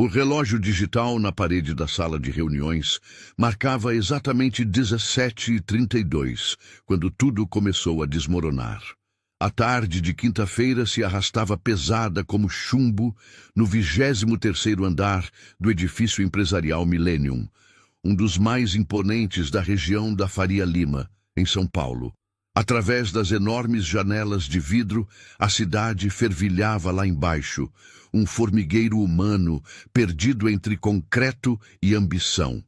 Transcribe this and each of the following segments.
O relógio digital na parede da sala de reuniões marcava exatamente 17h32, quando tudo começou a desmoronar. A tarde de quinta-feira se arrastava pesada como chumbo no 23º andar do edifício empresarial Millennium, um dos mais imponentes da região da Faria Lima, em São Paulo. Através das enormes janelas de vidro, a cidade fervilhava lá embaixo, um formigueiro humano perdido entre concreto e ambição.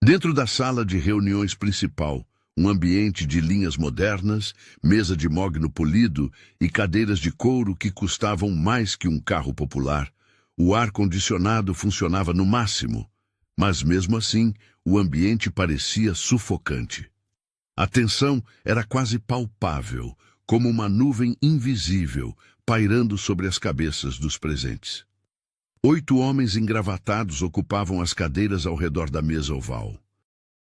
Dentro da sala de reuniões principal, um ambiente de linhas modernas, mesa de mogno polido e cadeiras de couro que custavam mais que um carro popular, o ar-condicionado funcionava no máximo, mas mesmo assim o ambiente parecia sufocante. A tensão era quase palpável, como uma nuvem invisível pairando sobre as cabeças dos presentes. 8 homens engravatados ocupavam as cadeiras ao redor da mesa oval.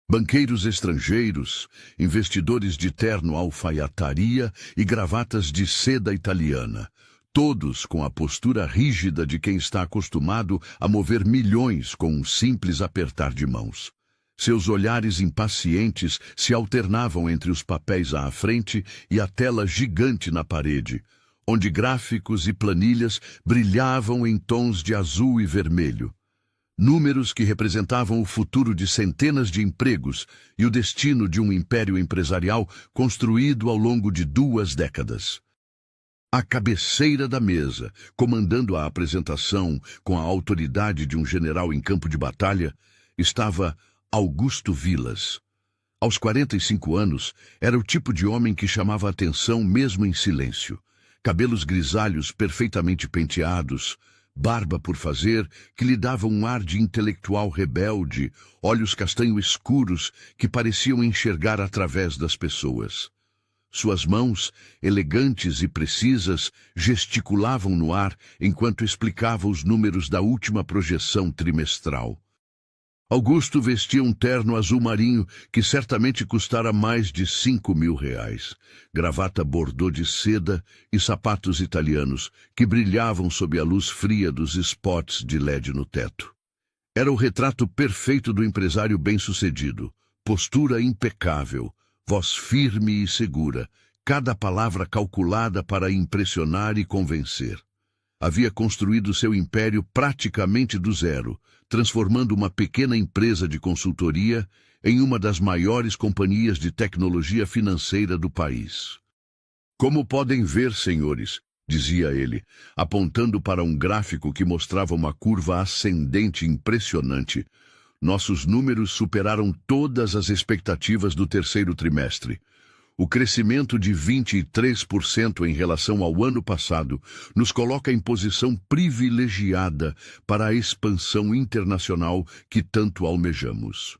Banqueiros estrangeiros, investidores de terno alfaiataria e gravatas de seda italiana, todos com a postura rígida de quem está acostumado a mover milhões com um simples apertar de mãos. Seus olhares impacientes se alternavam entre os papéis à frente e a tela gigante na parede, onde gráficos e planilhas brilhavam em tons de azul e vermelho. Números que representavam o futuro de centenas de empregos e o destino de um império empresarial construído ao longo de 2 décadas. À cabeceira da mesa, comandando a apresentação com a autoridade de um general em campo de batalha, estava Augusto Vilas. Aos 45 anos, era o tipo de homem que chamava a atenção mesmo em silêncio. Cabelos grisalhos perfeitamente penteados, barba por fazer, que lhe dava um ar de intelectual rebelde, olhos castanho escuros que pareciam enxergar através das pessoas. Suas mãos, elegantes e precisas, gesticulavam no ar enquanto explicava os números da última projeção trimestral. Augusto vestia um terno azul marinho que certamente custara mais de R$ 5.000, gravata bordô de seda e sapatos italianos que brilhavam sob a luz fria dos spots de LED no teto. Era o retrato perfeito do empresário bem-sucedido, postura impecável, voz firme e segura, cada palavra calculada para impressionar e convencer. Havia construído seu império praticamente do zero, transformando uma pequena empresa de consultoria em uma das maiores companhias de tecnologia financeira do país. Como podem ver, senhores, dizia ele, apontando para um gráfico que mostrava uma curva ascendente impressionante, nossos números superaram todas as expectativas do terceiro trimestre. O crescimento de 23% em relação ao ano passado nos coloca em posição privilegiada para a expansão internacional que tanto almejamos.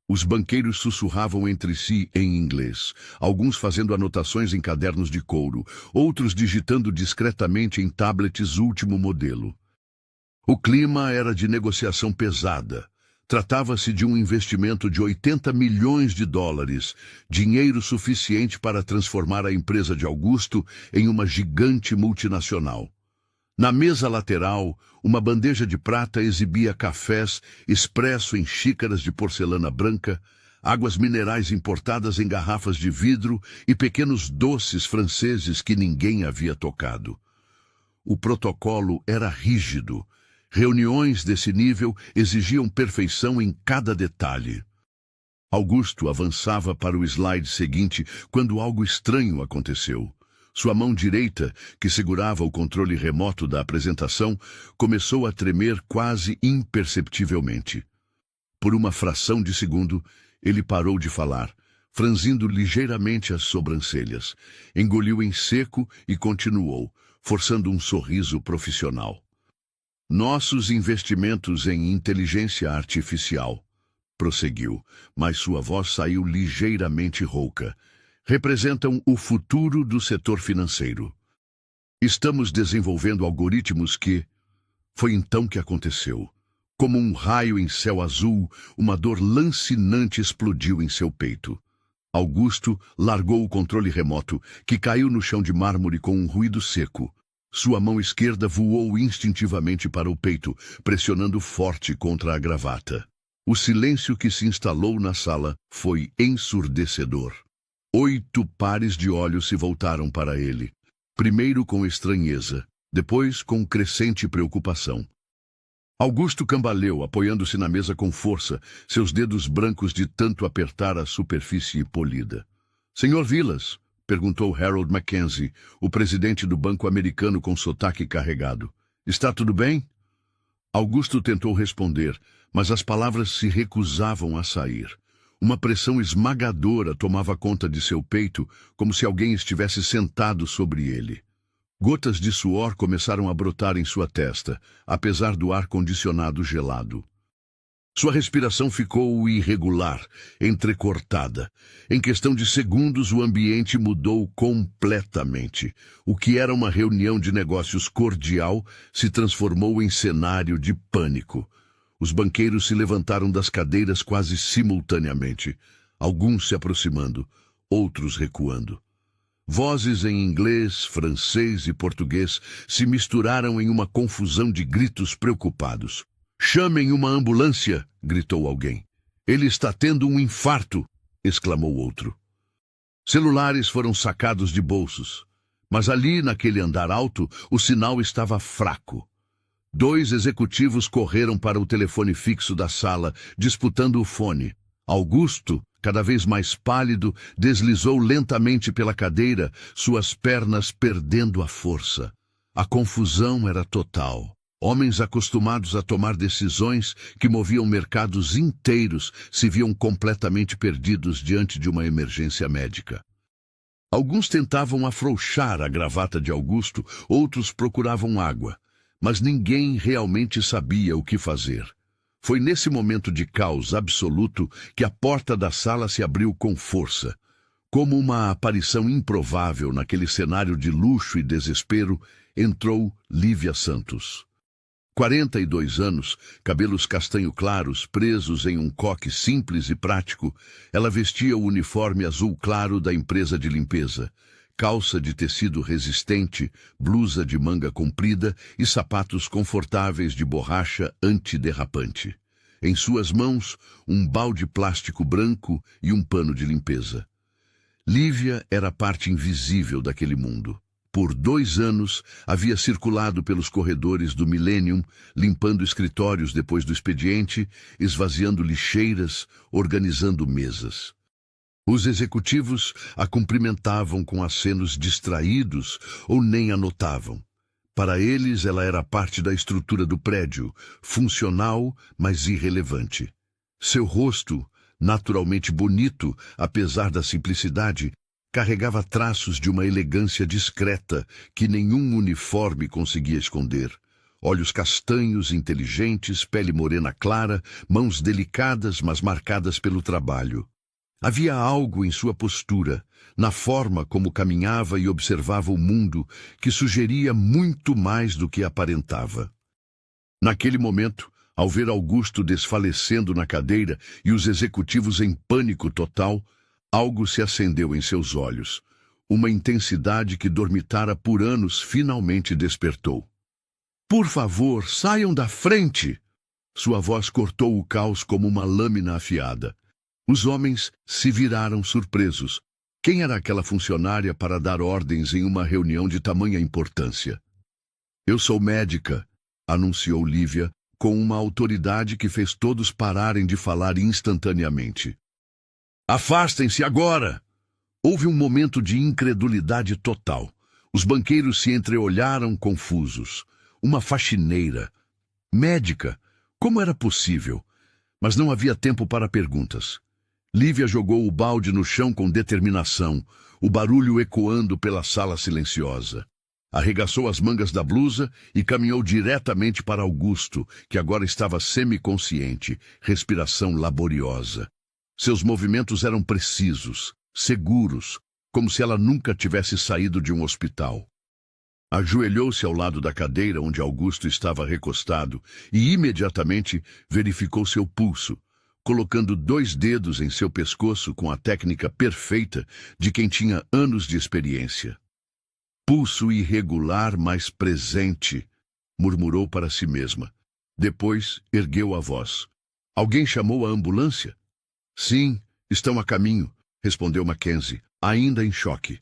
Os banqueiros sussurravam entre si em inglês, alguns fazendo anotações em cadernos de couro, outros digitando discretamente em tablets último modelo. O clima era de negociação pesada. Tratava-se de um investimento de $80 milhões, dinheiro suficiente para transformar a empresa de Augusto em uma gigante multinacional. Na mesa lateral, uma bandeja de prata exibia cafés expresso em xícaras de porcelana branca, águas minerais importadas em garrafas de vidro e pequenos doces franceses que ninguém havia tocado. O protocolo era rígido. Reuniões desse nível exigiam perfeição em cada detalhe. Augusto avançava para o slide seguinte quando algo estranho aconteceu. Sua mão direita, que segurava o controle remoto da apresentação, começou a tremer quase imperceptivelmente. Por uma fração de segundo, ele parou de falar, franzindo ligeiramente as sobrancelhas. Engoliu em seco e continuou, forçando um sorriso profissional. Nossos investimentos em inteligência artificial, prosseguiu, mas sua voz saiu ligeiramente rouca, representam o futuro do setor financeiro. Estamos desenvolvendo algoritmos que... Foi então que aconteceu. Como um raio em céu azul, uma dor lancinante explodiu em seu peito. Augusto largou o controle remoto, que caiu no chão de mármore com um ruído seco. Sua mão esquerda voou instintivamente para o peito, pressionando forte contra a gravata. O silêncio que se instalou na sala foi ensurdecedor. 8 pares de olhos se voltaram para ele, primeiro com estranheza, depois com crescente preocupação. Augusto cambaleou, apoiando-se na mesa com força, seus dedos brancos de tanto apertar a superfície polida. "Senhor Vilas?" perguntou Harold Mackenzie, o presidente do banco americano com sotaque carregado. "Está tudo bem?" Augusto tentou responder, mas as palavras se recusavam a sair. Uma pressão esmagadora tomava conta de seu peito, como se alguém estivesse sentado sobre ele. Gotas de suor começaram a brotar em sua testa, apesar do ar-condicionado gelado. Sua respiração ficou irregular, entrecortada. Em questão de segundos, o ambiente mudou completamente. O que era uma reunião de negócios cordial se transformou em cenário de pânico. Os banqueiros se levantaram das cadeiras quase simultaneamente, alguns se aproximando, outros recuando. Vozes em inglês, francês e português se misturaram em uma confusão de gritos preocupados. "Chamem uma ambulância!" gritou alguém. "Ele está tendo um infarto!" exclamou outro. Celulares foram sacados de bolsos, mas ali, naquele andar alto, o sinal estava fraco. 2 executivos correram para o telefone fixo da sala, disputando o fone. Augusto, cada vez mais pálido, deslizou lentamente pela cadeira, suas pernas perdendo a força. A confusão era total. Homens acostumados a tomar decisões que moviam mercados inteiros se viam completamente perdidos diante de uma emergência médica. Alguns tentavam afrouxar a gravata de Augusto, outros procuravam água, mas ninguém realmente sabia o que fazer. Foi nesse momento de caos absoluto que a porta da sala se abriu com força. Como uma aparição improvável naquele cenário de luxo e desespero, entrou Lívia Santos. 42 anos, cabelos castanho claros, presos em um coque simples e prático, ela vestia o uniforme azul claro da empresa de limpeza, calça de tecido resistente, blusa de manga comprida e sapatos confortáveis de borracha antiderrapante. Em suas mãos, um balde plástico branco e um pano de limpeza. Lívia era parte invisível daquele mundo. Por 2 anos, havia circulado pelos corredores do Millennium, limpando escritórios depois do expediente, esvaziando lixeiras, organizando mesas. Os executivos a cumprimentavam com acenos distraídos ou nem a notavam. Para eles, ela era parte da estrutura do prédio, funcional, mas irrelevante. Seu rosto, naturalmente bonito, apesar da simplicidade, carregava traços de uma elegância discreta que nenhum uniforme conseguia esconder. Olhos castanhos, inteligentes, pele morena clara, mãos delicadas, mas marcadas pelo trabalho. Havia algo em sua postura, na forma como caminhava e observava o mundo, que sugeria muito mais do que aparentava. Naquele momento, ao ver Augusto desfalecendo na cadeira e os executivos em pânico total, algo se acendeu em seus olhos. Uma intensidade que dormitara por anos finalmente despertou. "Por favor, saiam da frente!" Sua voz cortou o caos como uma lâmina afiada. Os homens se viraram surpresos. Quem era aquela funcionária para dar ordens em uma reunião de tamanha importância? "Eu sou médica", anunciou Lívia, com uma autoridade que fez todos pararem de falar instantaneamente. "Afastem-se agora!" Houve um momento de incredulidade total. Os banqueiros se entreolharam confusos. Uma faxineira. Médica. Como era possível? Mas não havia tempo para perguntas. Lívia jogou o balde no chão com determinação, o barulho ecoando pela sala silenciosa. Arregaçou as mangas da blusa e caminhou diretamente para Augusto, que agora estava semiconsciente, respiração laboriosa. Seus movimentos eram precisos, seguros, como se ela nunca tivesse saído de um hospital. Ajoelhou-se ao lado da cadeira onde Augusto estava recostado e imediatamente verificou seu pulso, colocando 2 dedos em seu pescoço com a técnica perfeita de quem tinha anos de experiência. Pulso irregular, mas presente, murmurou para si mesma. Depois, ergueu a voz. Alguém chamou a ambulância? Sim, estão a caminho, respondeu Mackenzie, ainda em choque.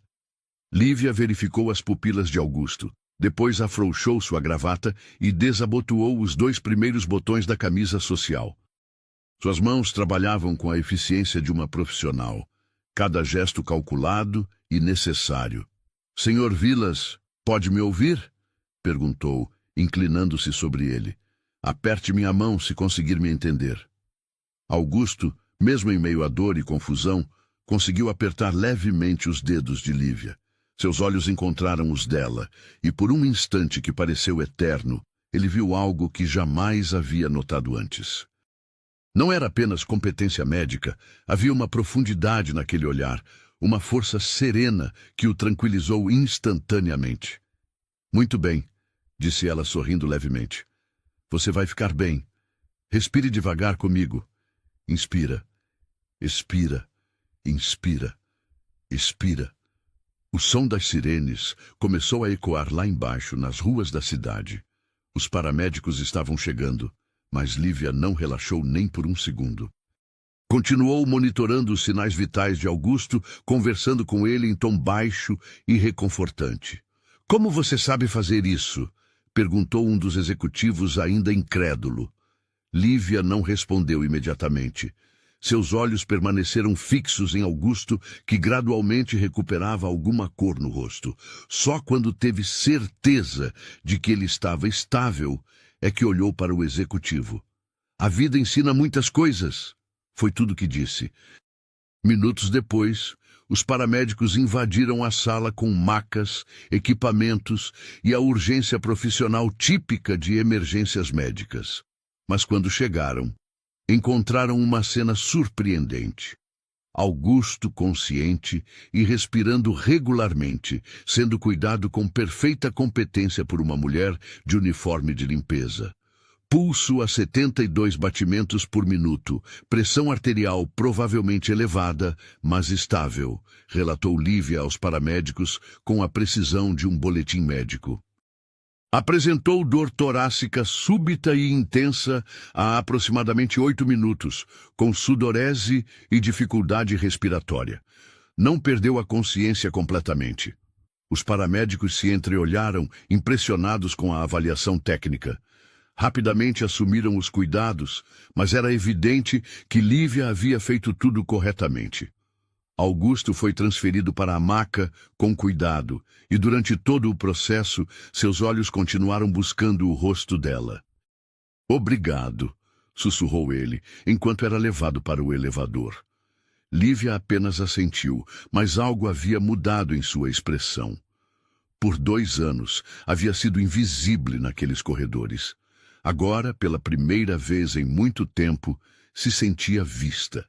Lívia verificou as pupilas de Augusto. Depois afrouxou sua gravata e desabotoou os 2 primeiros botões da camisa social. Suas mãos trabalhavam com a eficiência de uma profissional, cada gesto calculado e necessário. Senhor Vilas, pode me ouvir? Perguntou, inclinando-se sobre ele. Aperte minha mão se conseguir me entender. Augusto, mesmo em meio à dor e confusão, conseguiu apertar levemente os dedos de Lívia. Seus olhos encontraram os dela, e por um instante que pareceu eterno, ele viu algo que jamais havia notado antes. Não era apenas competência médica, havia uma profundidade naquele olhar, uma força serena que o tranquilizou instantaneamente. Muito bem, disse ela sorrindo levemente. Você vai ficar bem. Respire devagar comigo. Inspira, expira, inspira, expira. O som das sirenes começou a ecoar lá embaixo, nas ruas da cidade. Os paramédicos estavam chegando, mas Lívia não relaxou nem por um segundo. Continuou monitorando os sinais vitais de Augusto, conversando com ele em tom baixo e reconfortante. Como você sabe fazer isso? Perguntou um dos executivos ainda incrédulo. Lívia não respondeu imediatamente. Seus olhos permaneceram fixos em Augusto, que gradualmente recuperava alguma cor no rosto. Só quando teve certeza de que ele estava estável, é que olhou para o executivo. A vida ensina muitas coisas, foi tudo que disse. Minutos depois, os paramédicos invadiram a sala com macas, equipamentos e a urgência profissional típica de emergências médicas. Mas quando chegaram, encontraram uma cena surpreendente. Augusto consciente e respirando regularmente, sendo cuidado com perfeita competência por uma mulher de uniforme de limpeza. Pulso a 72 batimentos por minuto, pressão arterial provavelmente elevada, mas estável, relatou Lívia aos paramédicos com a precisão de um boletim médico. Apresentou dor torácica súbita e intensa há aproximadamente 8 minutos, com sudorese e dificuldade respiratória. Não perdeu a consciência completamente. Os paramédicos se entreolharam, impressionados com a avaliação técnica. Rapidamente assumiram os cuidados, mas era evidente que Lívia havia feito tudo corretamente. Augusto foi transferido para a maca com cuidado, e durante todo o processo, seus olhos continuaram buscando o rosto dela. Obrigado, sussurrou ele, enquanto era levado para o elevador. Lívia apenas assentiu, mas algo havia mudado em sua expressão. Por 2 anos, havia sido invisível naqueles corredores. Agora, pela primeira vez em muito tempo, se sentia vista,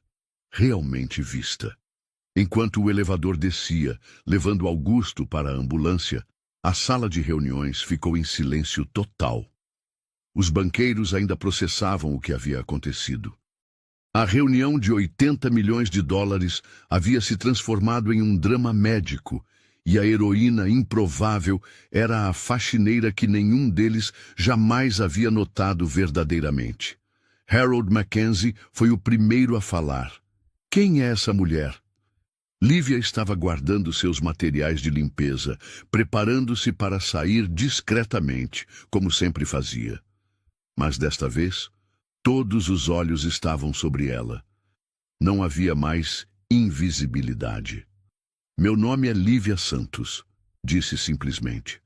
realmente vista. Enquanto o elevador descia, levando Augusto para a ambulância, a sala de reuniões ficou em silêncio total. Os banqueiros ainda processavam o que havia acontecido. A reunião de 80 milhões de dólares havia se transformado em um drama médico, e a heroína improvável era a faxineira que nenhum deles jamais havia notado verdadeiramente. Harold Mackenzie foi o primeiro a falar. Quem é essa mulher? Lívia estava guardando seus materiais de limpeza, preparando-se para sair discretamente, como sempre fazia. Mas desta vez, todos os olhos estavam sobre ela. Não havia mais invisibilidade. Meu nome é Lívia Santos, disse simplesmente.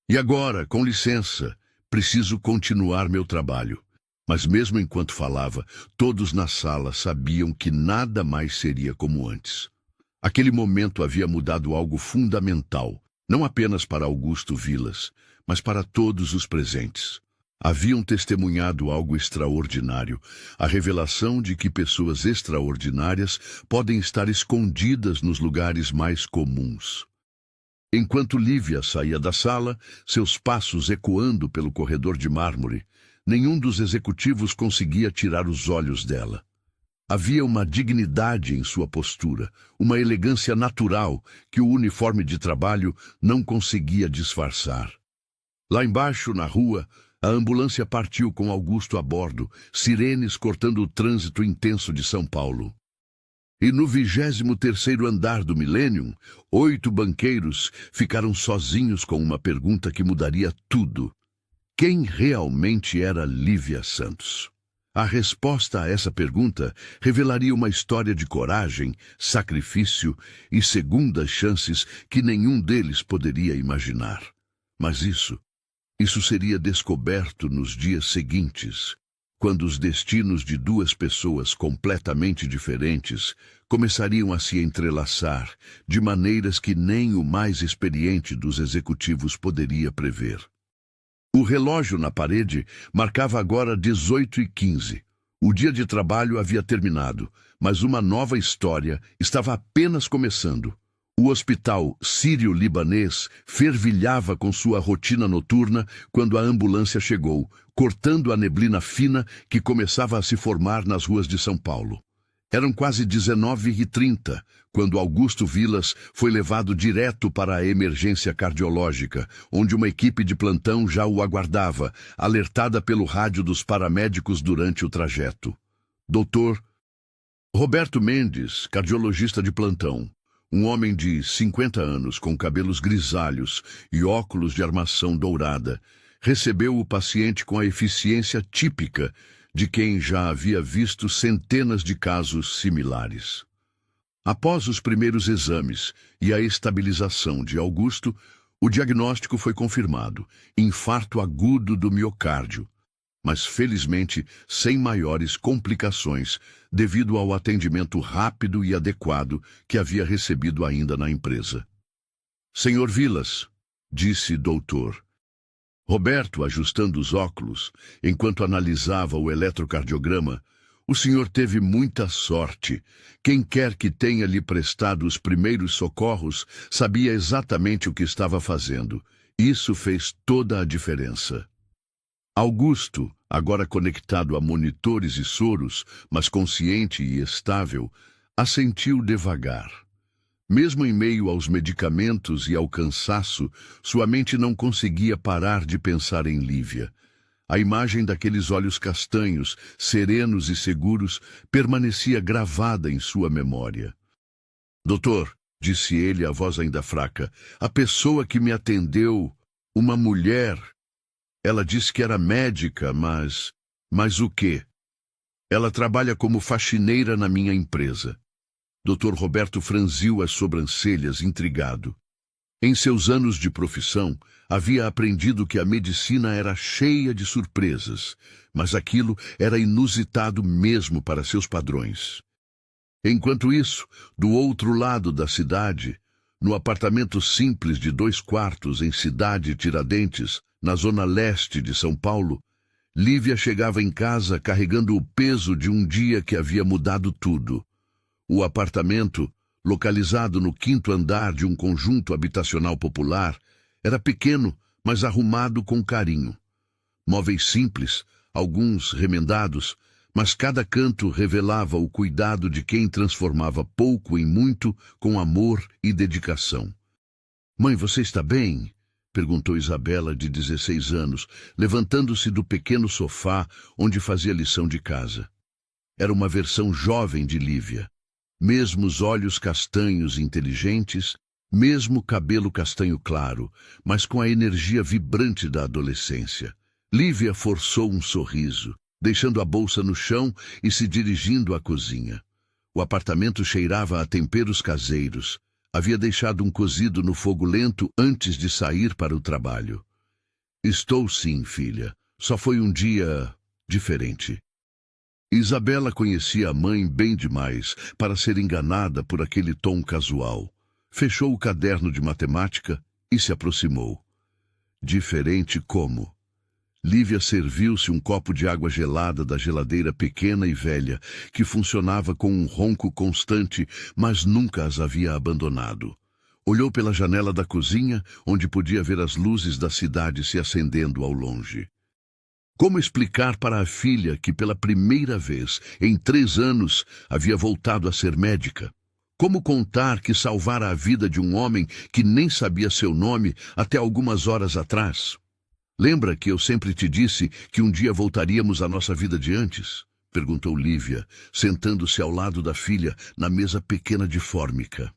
E agora, com licença, preciso continuar meu trabalho. Mas mesmo enquanto falava, todos na sala sabiam que nada mais seria como antes. Aquele momento havia mudado algo fundamental, não apenas para Augusto Vilas, mas para todos os presentes. Haviam testemunhado algo extraordinário, a revelação de que pessoas extraordinárias podem estar escondidas nos lugares mais comuns. Enquanto Lívia saía da sala, seus passos ecoando pelo corredor de mármore, nenhum dos executivos conseguia tirar os olhos dela. Havia uma dignidade em sua postura, uma elegância natural que o uniforme de trabalho não conseguia disfarçar. Lá embaixo, na rua, a ambulância partiu com Augusto a bordo, sirenes cortando o trânsito intenso de São Paulo. E no 23º andar do Millennium, 8 banqueiros ficaram sozinhos com uma pergunta que mudaria tudo. Quem realmente era Lívia Santos? A resposta a essa pergunta revelaria uma história de coragem, sacrifício e segundas chances que nenhum deles poderia imaginar. Mas isso seria descoberto nos dias seguintes, quando os destinos de 2 pessoas completamente diferentes começariam a se entrelaçar de maneiras que nem o mais experiente dos executivos poderia prever. O relógio na parede marcava agora 18h15. O dia de trabalho havia terminado, mas uma nova história estava apenas começando. O hospital sírio-libanês fervilhava com sua rotina noturna quando a ambulância chegou, cortando a neblina fina que começava a se formar nas ruas de São Paulo. Eram quase 19h30, quando Augusto Vilas foi levado direto para a emergência cardiológica, onde uma equipe de plantão já o aguardava, alertada pelo rádio dos paramédicos durante o trajeto. Dr. Roberto Mendes, cardiologista de plantão, um homem de 50 anos com cabelos grisalhos e óculos de armação dourada, recebeu o paciente com a eficiência típica de quem já havia visto centenas de casos similares. Após os primeiros exames e a estabilização de Augusto, o diagnóstico foi confirmado: infarto agudo do miocárdio, mas felizmente sem maiores complicações devido ao atendimento rápido e adequado que havia recebido ainda na empresa. Senhor Vilas, disse doutor Roberto, ajustando os óculos, enquanto analisava o eletrocardiograma, o senhor teve muita sorte. Quem quer que tenha lhe prestado os primeiros socorros sabia exatamente o que estava fazendo. Isso fez toda a diferença. Augusto, agora conectado a monitores e soros, mas consciente e estável, assentiu devagar. Mesmo em meio aos medicamentos e ao cansaço, sua mente não conseguia parar de pensar em Lívia. A imagem daqueles olhos castanhos, serenos e seguros, permanecia gravada em sua memória. Doutor, disse ele, a voz ainda fraca, a pessoa que me atendeu, uma mulher. Ela disse que era médica, mas o quê? Ela trabalha como faxineira na minha empresa. Dr. Roberto franziu as sobrancelhas, intrigado. Em seus anos de profissão, havia aprendido que a medicina era cheia de surpresas, mas aquilo era inusitado mesmo para seus padrões. Enquanto isso, do outro lado da cidade, no apartamento simples de 2 quartos em Cidade Tiradentes, na zona leste de São Paulo, Lívia chegava em casa carregando o peso de um dia que havia mudado tudo. O apartamento, localizado no 5º andar de um conjunto habitacional popular, era pequeno, mas arrumado com carinho. Móveis simples, alguns remendados, mas cada canto revelava o cuidado de quem transformava pouco em muito com amor e dedicação. Mãe, você está bem? Perguntou Isabela, de 16 anos, levantando-se do pequeno sofá onde fazia lição de casa. Era uma versão jovem de Lívia. Mesmos olhos castanhos inteligentes, mesmo cabelo castanho claro, mas com a energia vibrante da adolescência. Lívia forçou um sorriso, deixando a bolsa no chão e se dirigindo à cozinha. O apartamento cheirava a temperos caseiros. Havia deixado um cozido no fogo lento antes de sair para o trabalho. Estou sim, filha. Só foi um dia diferente. Isabela conhecia a mãe bem demais para ser enganada por aquele tom casual. Fechou o caderno de matemática e se aproximou. Diferente como? Lívia serviu-se um copo de água gelada da geladeira pequena e velha, que funcionava com um ronco constante, mas nunca as havia abandonado. Olhou pela janela da cozinha, onde podia ver as luzes da cidade se acendendo ao longe. Como explicar para a filha que pela primeira vez em 3 anos havia voltado a ser médica? Como contar que salvara a vida de um homem que nem sabia seu nome até algumas horas atrás? Lembra que eu sempre te disse que um dia voltaríamos à nossa vida de antes? Perguntou Lívia, sentando-se ao lado da filha na mesa pequena de fórmica.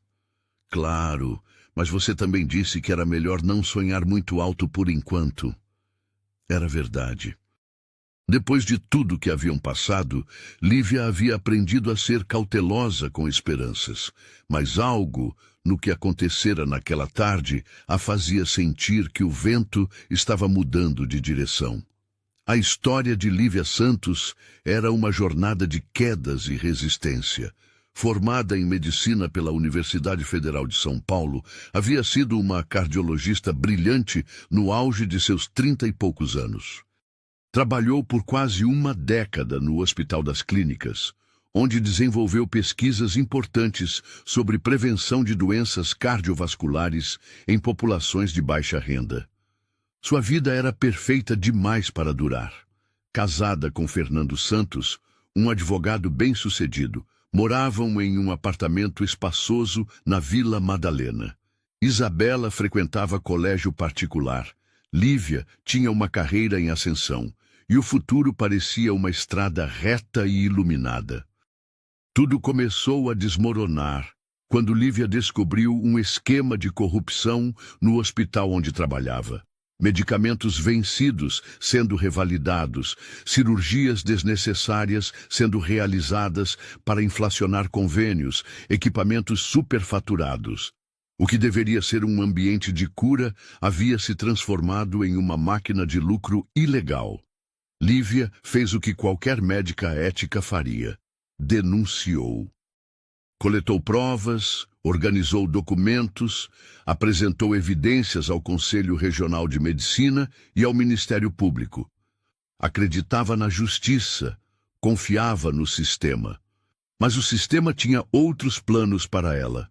Claro, mas você também disse que era melhor não sonhar muito alto por enquanto. Era verdade. Depois de tudo que haviam passado, Lívia havia aprendido a ser cautelosa com esperanças, mas algo no que acontecera naquela tarde a fazia sentir que o vento estava mudando de direção. A história de Lívia Santos era uma jornada de quedas e resistência. Formada em medicina pela Universidade Federal de São Paulo, havia sido uma cardiologista brilhante no auge de seus 30 e poucos anos. Trabalhou por quase uma década no Hospital das Clínicas, onde desenvolveu pesquisas importantes sobre prevenção de doenças cardiovasculares em populações de baixa renda. Sua vida era perfeita demais para durar. Casada com Fernando Santos, um advogado bem-sucedido, moravam em um apartamento espaçoso na Vila Madalena. Isabela frequentava colégio particular. Lívia tinha uma carreira em ascensão, e o futuro parecia uma estrada reta e iluminada. Tudo começou a desmoronar quando Lívia descobriu um esquema de corrupção no hospital onde trabalhava. Medicamentos vencidos sendo revalidados, cirurgias desnecessárias sendo realizadas para inflacionar convênios, equipamentos superfaturados. O que deveria ser um ambiente de cura havia se transformado em uma máquina de lucro ilegal. Lívia fez o que qualquer médica ética faria: denunciou. Coletou provas, organizou documentos, apresentou evidências ao Conselho Regional de Medicina e ao Ministério Público. Acreditava na justiça, confiava no sistema. Mas o sistema tinha outros planos para ela.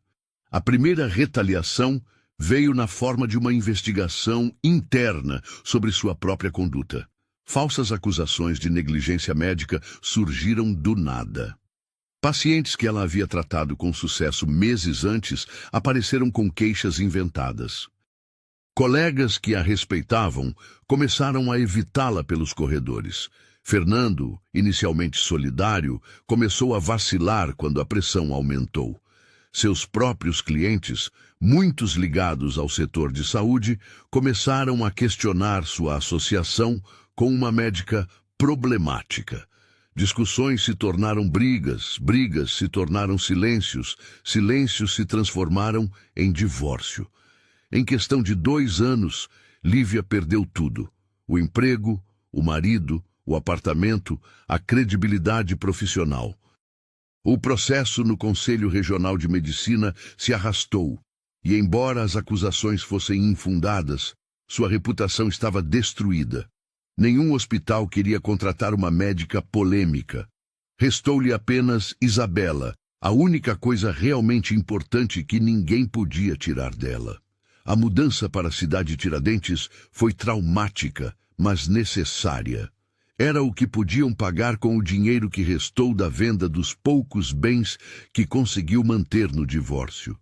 A primeira retaliação veio na forma de uma investigação interna sobre sua própria conduta. Falsas acusações de negligência médica surgiram do nada. Pacientes que ela havia tratado com sucesso meses antes apareceram com queixas inventadas. Colegas que a respeitavam começaram a evitá-la pelos corredores. Fernando, inicialmente solidário, começou a vacilar quando a pressão aumentou. Seus próprios clientes, muitos ligados ao setor de saúde, começaram a questionar sua associação com uma médica problemática. Discussões se tornaram brigas, brigas se tornaram silêncios, silêncios se transformaram em divórcio. Em questão de 2 anos, Lívia perdeu tudo: o emprego, o marido, o apartamento, a credibilidade profissional. O processo no Conselho Regional de Medicina se arrastou, e embora as acusações fossem infundadas, sua reputação estava destruída. Nenhum hospital queria contratar uma médica polêmica. Restou-lhe apenas Isabela, a única coisa realmente importante que ninguém podia tirar dela. A mudança para a cidade Tiradentes foi traumática, mas necessária. Era o que podiam pagar com o dinheiro que restou da venda dos poucos bens que conseguiu manter no divórcio.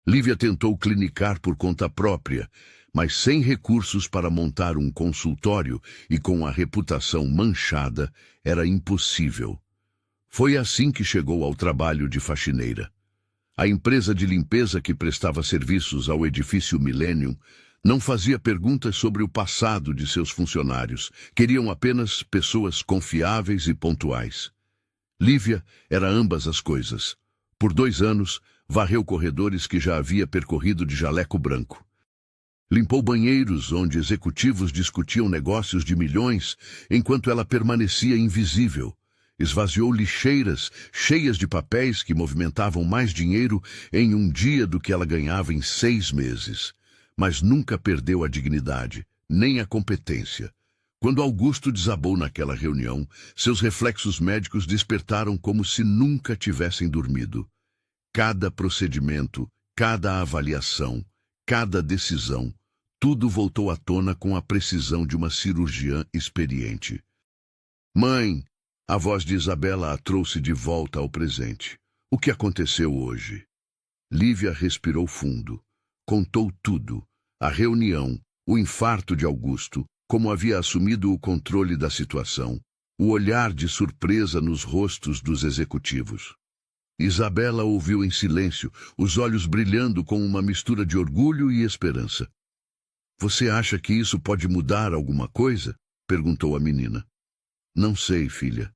Lívia tentou clinicar por conta própria, mas sem recursos para montar um consultório e com a reputação manchada, era impossível. Foi assim que chegou ao trabalho de faxineira. A empresa de limpeza que prestava serviços ao edifício Millennium não fazia perguntas sobre o passado de seus funcionários. Queriam apenas pessoas confiáveis e pontuais. Lívia era ambas as coisas. Por 2 anos, varreu corredores que já havia percorrido de jaleco branco. Limpou banheiros onde executivos discutiam negócios de milhões, enquanto ela permanecia invisível. Esvaziou lixeiras cheias de papéis que movimentavam mais dinheiro em um dia do que ela ganhava em 6 meses. Mas nunca perdeu a dignidade, nem a competência. Quando Augusto desabou naquela reunião, seus reflexos médicos despertaram como se nunca tivessem dormido. Cada procedimento, cada avaliação, cada decisão, Tudo voltou à tona com a precisão de uma cirurgiã experiente. Mãe, a voz de Isabela a trouxe de volta ao presente. O que aconteceu hoje? Lívia respirou fundo. Contou tudo. A reunião, o infarto de Augusto, como havia assumido o controle da situação, o olhar de surpresa nos rostos dos executivos. Isabela ouviu em silêncio, os olhos brilhando com uma mistura de orgulho e esperança. Você acha que isso pode mudar alguma coisa? Perguntou a menina. Não sei, filha.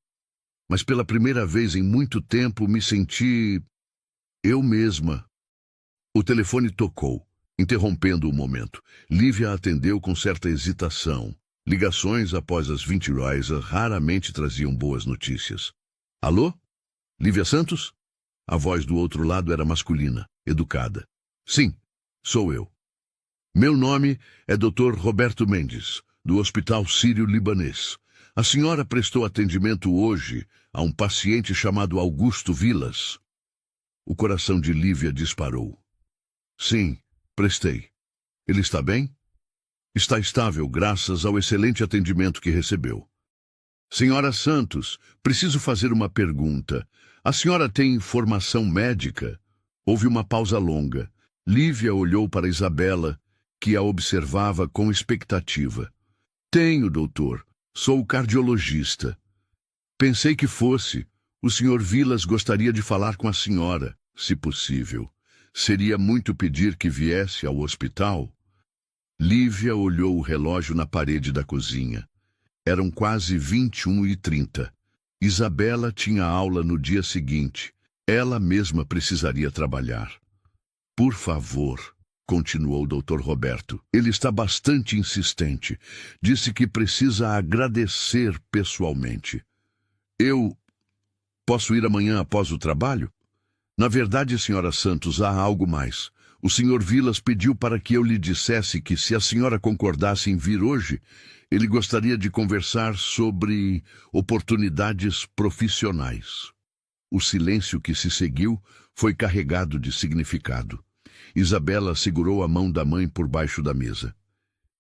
Mas pela primeira vez em muito tempo me senti... eu mesma. O telefone tocou, interrompendo o momento. Lívia atendeu com certa hesitação. Ligações após as 20 horas raramente traziam boas notícias. Alô? Lívia Santos? A voz do outro lado era masculina, educada. Sim, sou eu. Meu nome é Dr. Roberto Mendes, do Hospital Sírio-Libanês. A senhora prestou atendimento hoje a um paciente chamado Augusto Vilas. O coração de Lívia disparou. Sim, prestei. Ele está bem? Está estável graças ao excelente atendimento que recebeu. Senhora Santos, preciso fazer uma pergunta. A senhora tem formação médica? Houve uma pausa longa. Lívia olhou para Isabela, que a observava com expectativa. Tenho, doutor. Sou cardiologista. Pensei que fosse. O senhor Vilas gostaria de falar com a senhora, se possível. Seria muito pedir que viesse ao hospital? Lívia olhou o relógio na parede da cozinha. Eram quase 21h30. Isabela tinha aula no dia seguinte. Ela mesma precisaria trabalhar. Por favor, continuou o Dr. Roberto. Ele está bastante insistente. Disse que precisa agradecer pessoalmente. Eu posso ir amanhã após o trabalho? Na verdade, senhora Santos, há algo mais. O senhor Vilas pediu para que eu lhe dissesse que, se a senhora concordasse em vir hoje, ele gostaria de conversar sobre oportunidades profissionais. O silêncio que se seguiu foi carregado de significado. Isabela segurou a mão da mãe por baixo da mesa.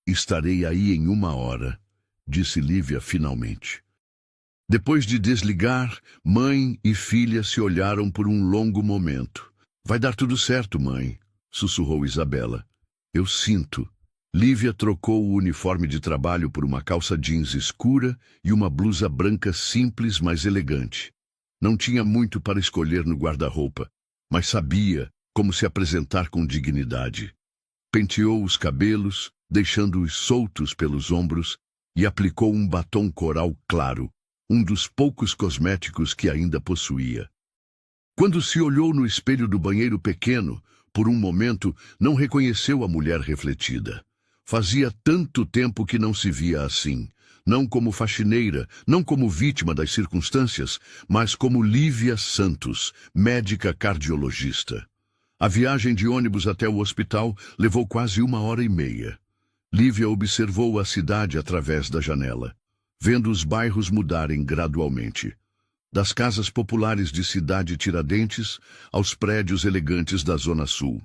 Estarei aí em 1 hora, disse Lívia finalmente. Depois de desligar, mãe e filha se olharam por um longo momento. Vai dar tudo certo, mãe, sussurrou Isabela. Eu sinto. Lívia trocou o uniforme de trabalho por uma calça jeans escura e uma blusa branca simples, mas elegante. Não tinha muito para escolher no guarda-roupa, mas sabia como se apresentar com dignidade. Penteou os cabelos, deixando-os soltos pelos ombros, e aplicou um batom coral claro, um dos poucos cosméticos que ainda possuía. Quando se olhou no espelho do banheiro pequeno, por um momento não reconheceu a mulher refletida. Fazia tanto tempo que não se via assim, não como faxineira, não como vítima das circunstâncias, mas como Lívia Santos, médica cardiologista. A viagem de ônibus até o hospital levou quase 1h30. Lívia observou a cidade através da janela, vendo os bairros mudarem gradualmente. Das casas populares de Cidade Tiradentes aos prédios elegantes da Zona Sul.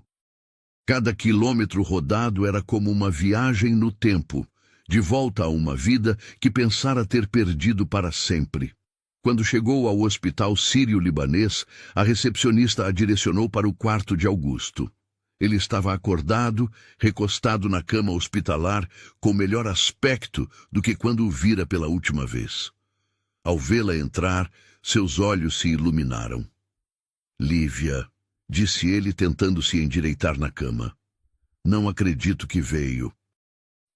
Cada quilômetro rodado era como uma viagem no tempo, de volta a uma vida que pensara ter perdido para sempre. Quando chegou ao Hospital Sírio-Libanês, a recepcionista a direcionou para o quarto de Augusto. Ele estava acordado, recostado na cama hospitalar, com melhor aspecto do que quando o vira pela última vez. Ao vê-la entrar, seus olhos se iluminaram. Lívia, disse ele tentando se endireitar na cama. Não acredito que veio.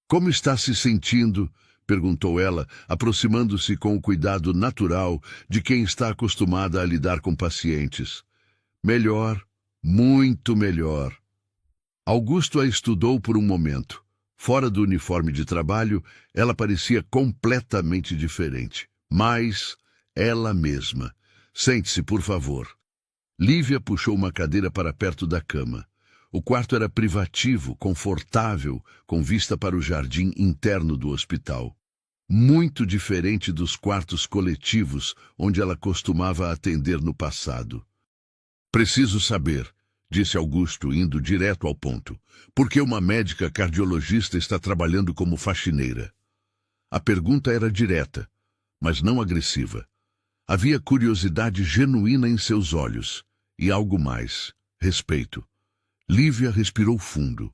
Como está se sentindo? Perguntou ela, aproximando-se com o cuidado natural de quem está acostumada a lidar com pacientes. Melhor, muito melhor. Augusto a estudou por um momento. Fora do uniforme de trabalho, ela parecia completamente diferente. Mas ela mesma. Sente-se, por favor. Lívia puxou uma cadeira para perto da cama. O quarto era privativo, confortável, com vista para o jardim interno do hospital. Muito diferente dos quartos coletivos onde ela costumava atender no passado. Preciso saber, disse Augusto, indo direto ao ponto. Por que uma médica cardiologista está trabalhando como faxineira? A pergunta era direta, mas não agressiva. Havia curiosidade genuína em seus olhos, e algo mais, respeito. Lívia respirou fundo.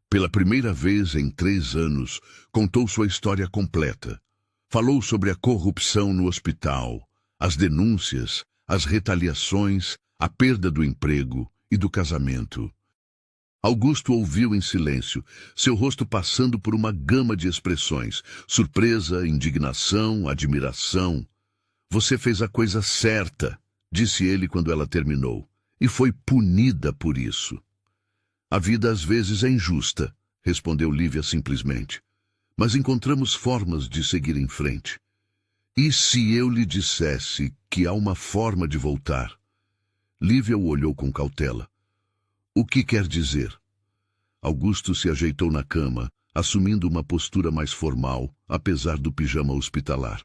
Pela primeira vez em 3 anos, contou sua história completa. Falou sobre a corrupção no hospital, as denúncias, as retaliações, a perda do emprego e do casamento. Augusto ouviu em silêncio, seu rosto passando por uma gama de expressões: surpresa, indignação, admiração. Você fez a coisa certa, disse ele quando ela terminou, e foi punida por isso. A vida às vezes é injusta, respondeu Lívia simplesmente, mas encontramos formas de seguir em frente. E se eu lhe dissesse que há uma forma de voltar? Lívia o olhou com cautela. O que quer dizer? Augusto se ajeitou na cama, assumindo uma postura mais formal, apesar do pijama hospitalar.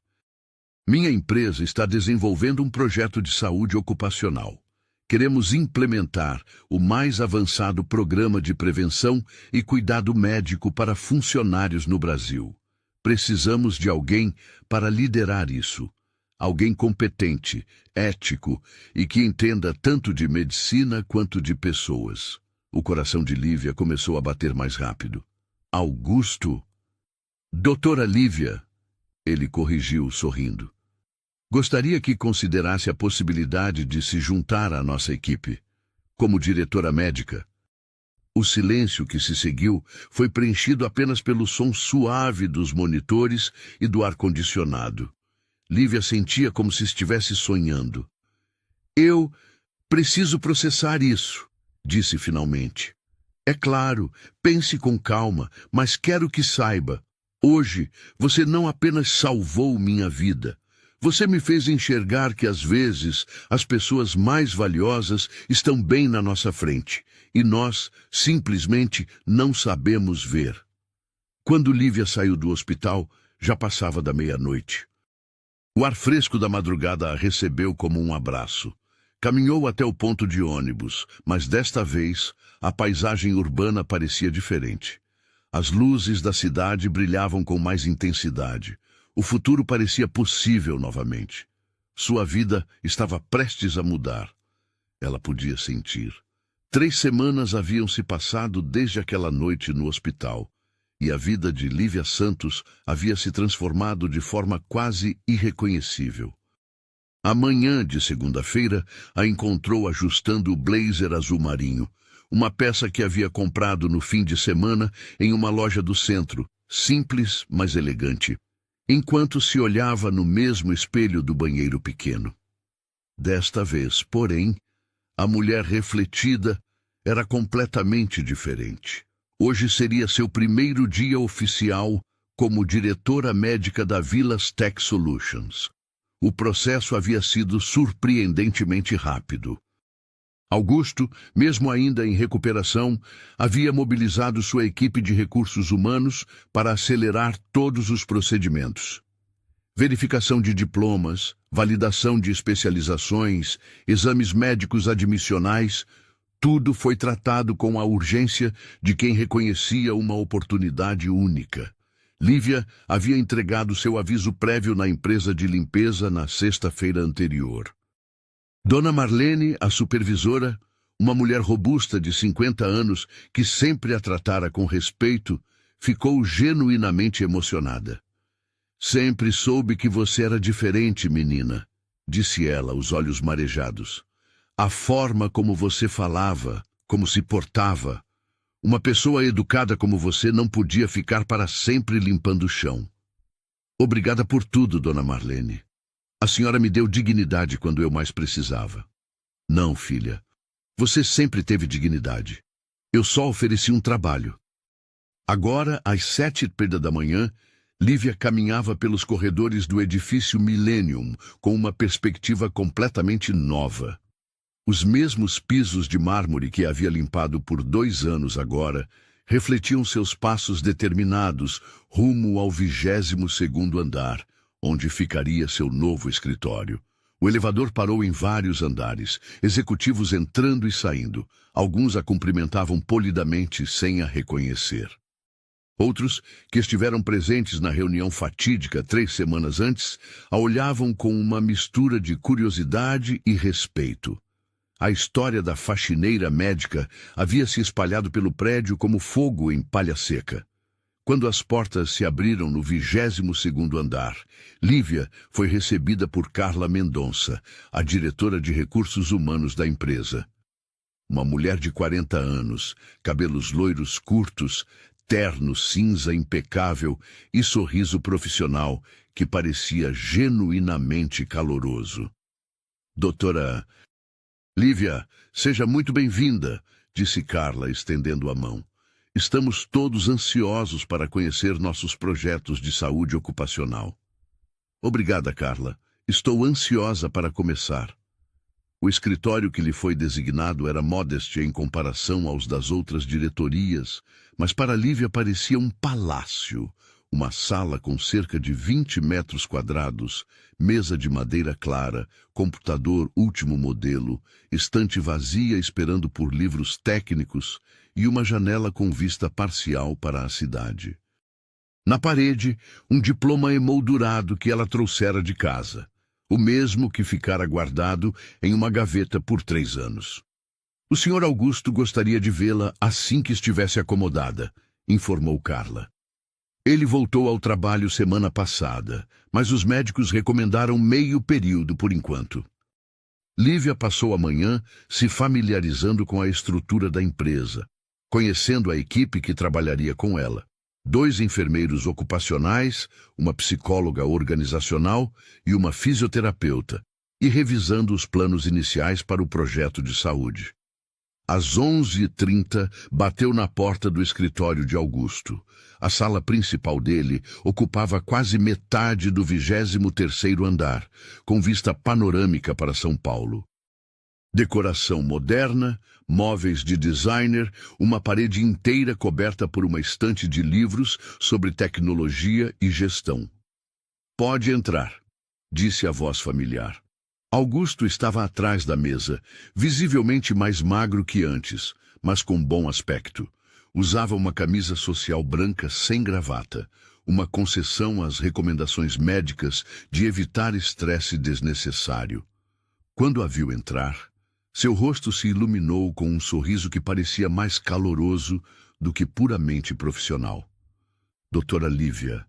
Minha empresa está desenvolvendo um projeto de saúde ocupacional. Queremos implementar o mais avançado programa de prevenção e cuidado médico para funcionários no Brasil. Precisamos de alguém para liderar isso. Alguém competente, ético e que entenda tanto de medicina quanto de pessoas. O coração de Lívia começou a bater mais rápido. Augusto? Doutora Lívia, ele corrigiu, sorrindo. Gostaria que considerasse a possibilidade de se juntar à nossa equipe, como diretora médica. O silêncio que se seguiu foi preenchido apenas pelo som suave dos monitores e do ar-condicionado. Lívia sentia como se estivesse sonhando. Eu preciso processar isso, disse finalmente. É claro, pense com calma, mas quero que saiba. Hoje, você não apenas salvou minha vida. Você me fez enxergar que, às vezes, as pessoas mais valiosas estão bem na nossa frente, e nós, simplesmente, não sabemos ver. Quando Lívia saiu do hospital, já passava da meia-noite. O ar fresco da madrugada a recebeu como um abraço. Caminhou até o ponto de ônibus, mas desta vez, a paisagem urbana parecia diferente. As luzes da cidade brilhavam com mais intensidade. O futuro parecia possível novamente. Sua vida estava prestes a mudar. Ela podia sentir. 3 semanas haviam se passado desde aquela noite no hospital, e a vida de Lívia Santos havia se transformado de forma quase irreconhecível. A manhã de segunda-feira a encontrou ajustando o blazer azul marinho, uma peça que havia comprado no fim de semana em uma loja do centro, simples, mas elegante, enquanto se olhava no mesmo espelho do banheiro pequeno. Desta vez, porém, a mulher refletida era completamente diferente. Hoje seria seu primeiro dia oficial como diretora médica da Vilas Tech Solutions. O processo havia sido surpreendentemente rápido. Augusto, mesmo ainda em recuperação, havia mobilizado sua equipe de recursos humanos para acelerar todos os procedimentos. Verificação de diplomas, validação de especializações, exames médicos admissionais, tudo foi tratado com a urgência de quem reconhecia uma oportunidade única. Lívia havia entregado seu aviso prévio na empresa de limpeza na sexta-feira anterior. Dona Marlene, a supervisora, uma mulher robusta de 50 anos que sempre a tratara com respeito, ficou genuinamente emocionada. Sempre soube que você era diferente, menina, disse ela, os olhos marejados. A forma como você falava, como se portava. Uma pessoa educada como você não podia ficar para sempre limpando o chão. Obrigada por tudo, Dona Marlene. A senhora me deu dignidade quando eu mais precisava. Não, filha. Você sempre teve dignidade. Eu só ofereci um trabalho. Agora, às 7h da manhã, Lívia caminhava pelos corredores do edifício Millennium com uma perspectiva completamente nova. Os mesmos pisos de mármore que havia limpado por 2 anos agora refletiam seus passos determinados rumo ao 22º andar, onde ficaria seu novo escritório. O elevador parou em vários andares, executivos entrando e saindo. Alguns a cumprimentavam polidamente sem a reconhecer. Outros, que estiveram presentes na reunião fatídica 3 semanas antes, a olhavam com uma mistura de curiosidade e respeito. A história da faxineira médica havia se espalhado pelo prédio como fogo em palha seca. Quando as portas se abriram no 22º andar, Lívia foi recebida por Carla Mendonça, a diretora de recursos humanos da empresa. Uma mulher de 40 anos, cabelos loiros curtos, terno cinza impecável e sorriso profissional que parecia genuinamente caloroso. Doutora Lívia, seja muito bem-vinda, disse Carla, estendendo a mão. Estamos todos ansiosos para conhecer nossos projetos de saúde ocupacional. Obrigada, Carla. Estou ansiosa para começar. O escritório que lhe foi designado era modesto em comparação aos das outras diretorias, mas para Lívia parecia um palácio, uma sala com cerca de 20 metros quadrados, mesa de madeira clara, computador último modelo, estante vazia esperando por livros técnicos e uma janela com vista parcial para a cidade. Na parede, um diploma emoldurado que ela trouxera de casa. O mesmo que ficara guardado em uma gaveta por 3 anos. O Sr. Augusto gostaria de vê-la assim que estivesse acomodada, informou Carla. Ele voltou ao trabalho semana passada, mas os médicos recomendaram meio período por enquanto. Lívia passou a manhã se familiarizando com a estrutura da empresa, conhecendo a equipe que trabalharia com ela. 2 enfermeiros ocupacionais, uma psicóloga organizacional e uma fisioterapeuta, e revisando os planos iniciais para o projeto de saúde. Às 11h30, bateu na porta do escritório de Augusto. A sala principal dele ocupava quase metade do 23º andar, com vista panorâmica para São Paulo. Decoração moderna, móveis de designer, uma parede inteira coberta por uma estante de livros sobre tecnologia e gestão. Pode entrar, disse a voz familiar. Augusto estava atrás da mesa, visivelmente mais magro que antes, mas com bom aspecto. Usava uma camisa social branca sem gravata, uma concessão às recomendações médicas de evitar estresse desnecessário. Quando a viu entrar, seu rosto se iluminou com um sorriso que parecia mais caloroso do que puramente profissional. Doutora Lívia,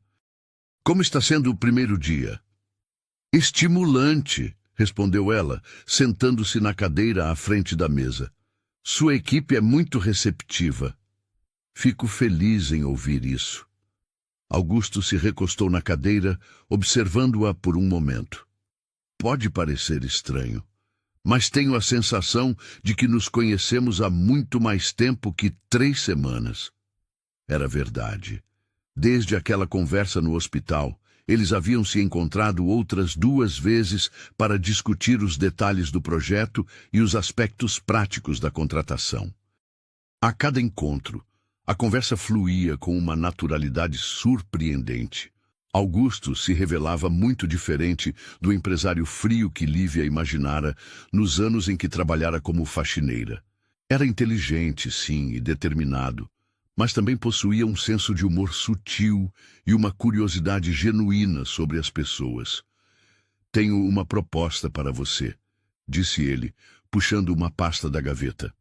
como está sendo o primeiro dia? Estimulante, respondeu ela, sentando-se na cadeira à frente da mesa. Sua equipe é muito receptiva. Fico feliz em ouvir isso. Augusto se recostou na cadeira, observando-a por um momento. Pode parecer estranho, mas tenho a sensação de que nos conhecemos há muito mais tempo que 3 semanas. Era verdade. Desde aquela conversa no hospital, eles haviam se encontrado outras 2 vezes para discutir os detalhes do projeto e os aspectos práticos da contratação. A cada encontro, a conversa fluía com uma naturalidade surpreendente. Augusto se revelava muito diferente do empresário frio que Lívia imaginara nos anos em que trabalhara como faxineira. Era inteligente, sim, e determinado, mas também possuía um senso de humor sutil e uma curiosidade genuína sobre as pessoas. Tenho uma proposta para você, disse ele, puxando uma pasta da gaveta.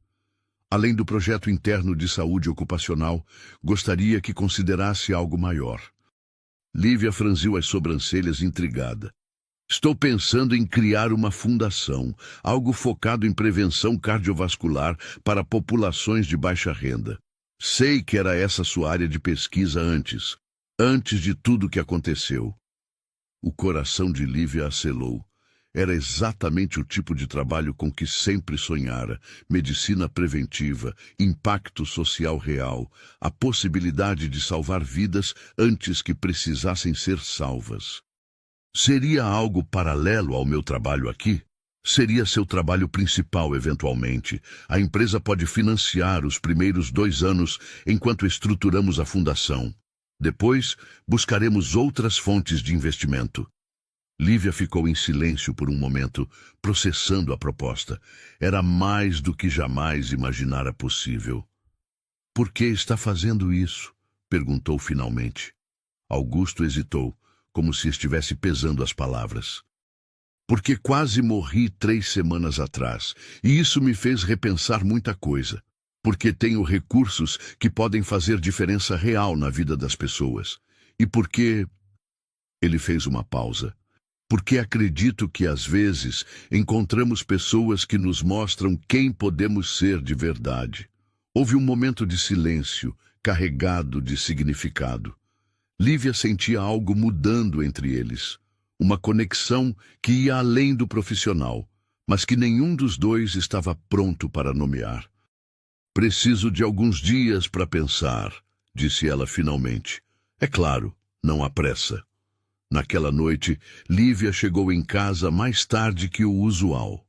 Além do projeto interno de saúde ocupacional, gostaria que considerasse algo maior. Lívia franziu as sobrancelhas intrigada. Estou pensando em criar uma fundação, algo focado em prevenção cardiovascular para populações de baixa renda. Sei que era essa sua área de pesquisa antes de tudo o que aconteceu. O coração de Lívia acelou. Era exatamente o tipo de trabalho com que sempre sonhara. Medicina preventiva, impacto social real, a possibilidade de salvar vidas antes que precisassem ser salvas. Seria algo paralelo ao meu trabalho aqui? Seria seu trabalho principal, eventualmente. A empresa pode financiar os primeiros 2 anos enquanto estruturamos a fundação. Depois, buscaremos outras fontes de investimento. Lívia ficou em silêncio por um momento, processando a proposta. Era mais do que jamais imaginara possível. "Por que está fazendo isso?" perguntou finalmente. Augusto hesitou, como se estivesse pesando as palavras. "Porque quase morri 3 semanas atrás, e isso me fez repensar muita coisa. Porque tenho recursos que podem fazer diferença real na vida das pessoas. E porque..." Ele fez uma pausa. "Porque acredito que, às vezes, encontramos pessoas que nos mostram quem podemos ser de verdade." Houve um momento de silêncio, carregado de significado. Lívia sentia algo mudando entre eles. Uma conexão que ia além do profissional, mas que nenhum dos dois estava pronto para nomear. "Preciso de alguns dias para pensar", disse ela finalmente. "É claro, não há pressa." Naquela noite, Lívia chegou em casa mais tarde que o usual.